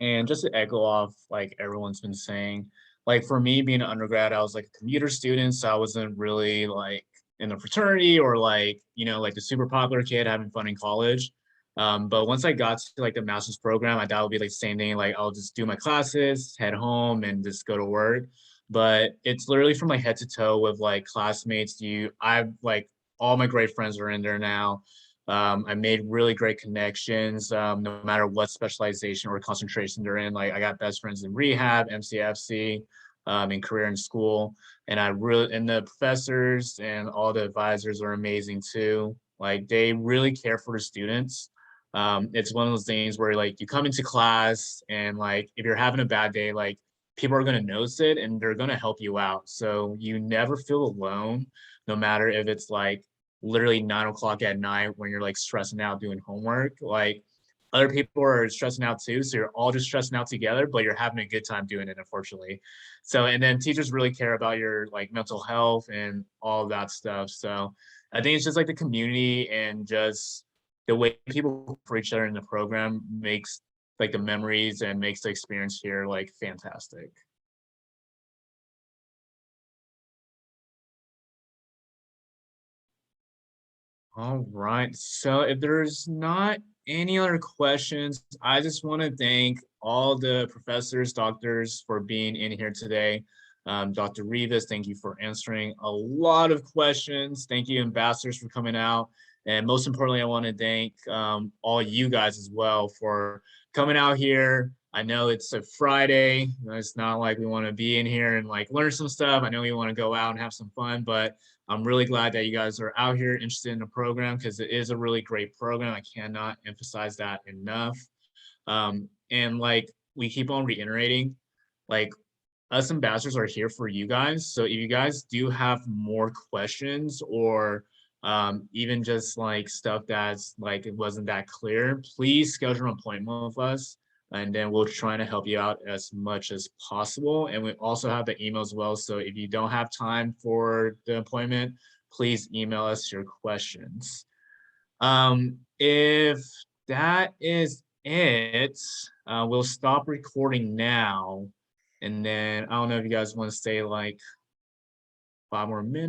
And just to echo off like everyone's been saying, like for me being an undergrad, I was like a commuter student, so I wasn't really like in a fraternity or like, you know, like the super popular kid having fun in college. But once I got to like the master's program, I thought it would be like the same thing, like I'll just do my classes, head home and just go to work. But it's literally from like head to toe with like classmates. I've like all my great friends are in there now. I made really great connections, no matter what specialization or concentration they're in. Like I got best friends in rehab, MCFC, in career and school. And the professors and all the advisors are amazing too. Like they really care for the students. It's one of those things where like you come into class and like, if you're having a bad day, like people are going to notice it and they're going to help you out. So you never feel alone, no matter if it's like literally 9 o'clock at night when you're like stressing out doing homework. Like other people are stressing out too, so you're all just stressing out together, but you're having a good time doing it, unfortunately. So, and then teachers really care about your like mental health and all of that stuff. So I think it's just like the community and just the way people for each other in the program makes like the memories and makes the experience here like fantastic. All right, so if there's not any other questions, I just want to thank all the professors, doctors for being in here today. Dr. Rivas, thank you for answering a lot of questions. Thank you, ambassadors, for coming out. And most importantly, I want to thank all you guys as well for coming out here. I know it's a Friday. It's not like we want to be in here and like learn some stuff. I know we want to go out and have some fun, but I'm really glad that you guys are out here interested in the program because it is a really great program. I cannot emphasize that enough. And like we keep on reiterating, like us ambassadors are here for you guys. So if you guys do have more questions or even just like stuff that's like it wasn't that clear, please schedule an appointment with us and then we'll try to help you out as much as possible. And we also have the email as well. So if you don't have time for the appointment, please email us your questions. If that is it, we'll stop recording now. And then I don't know if you guys want to stay like 5 more minutes.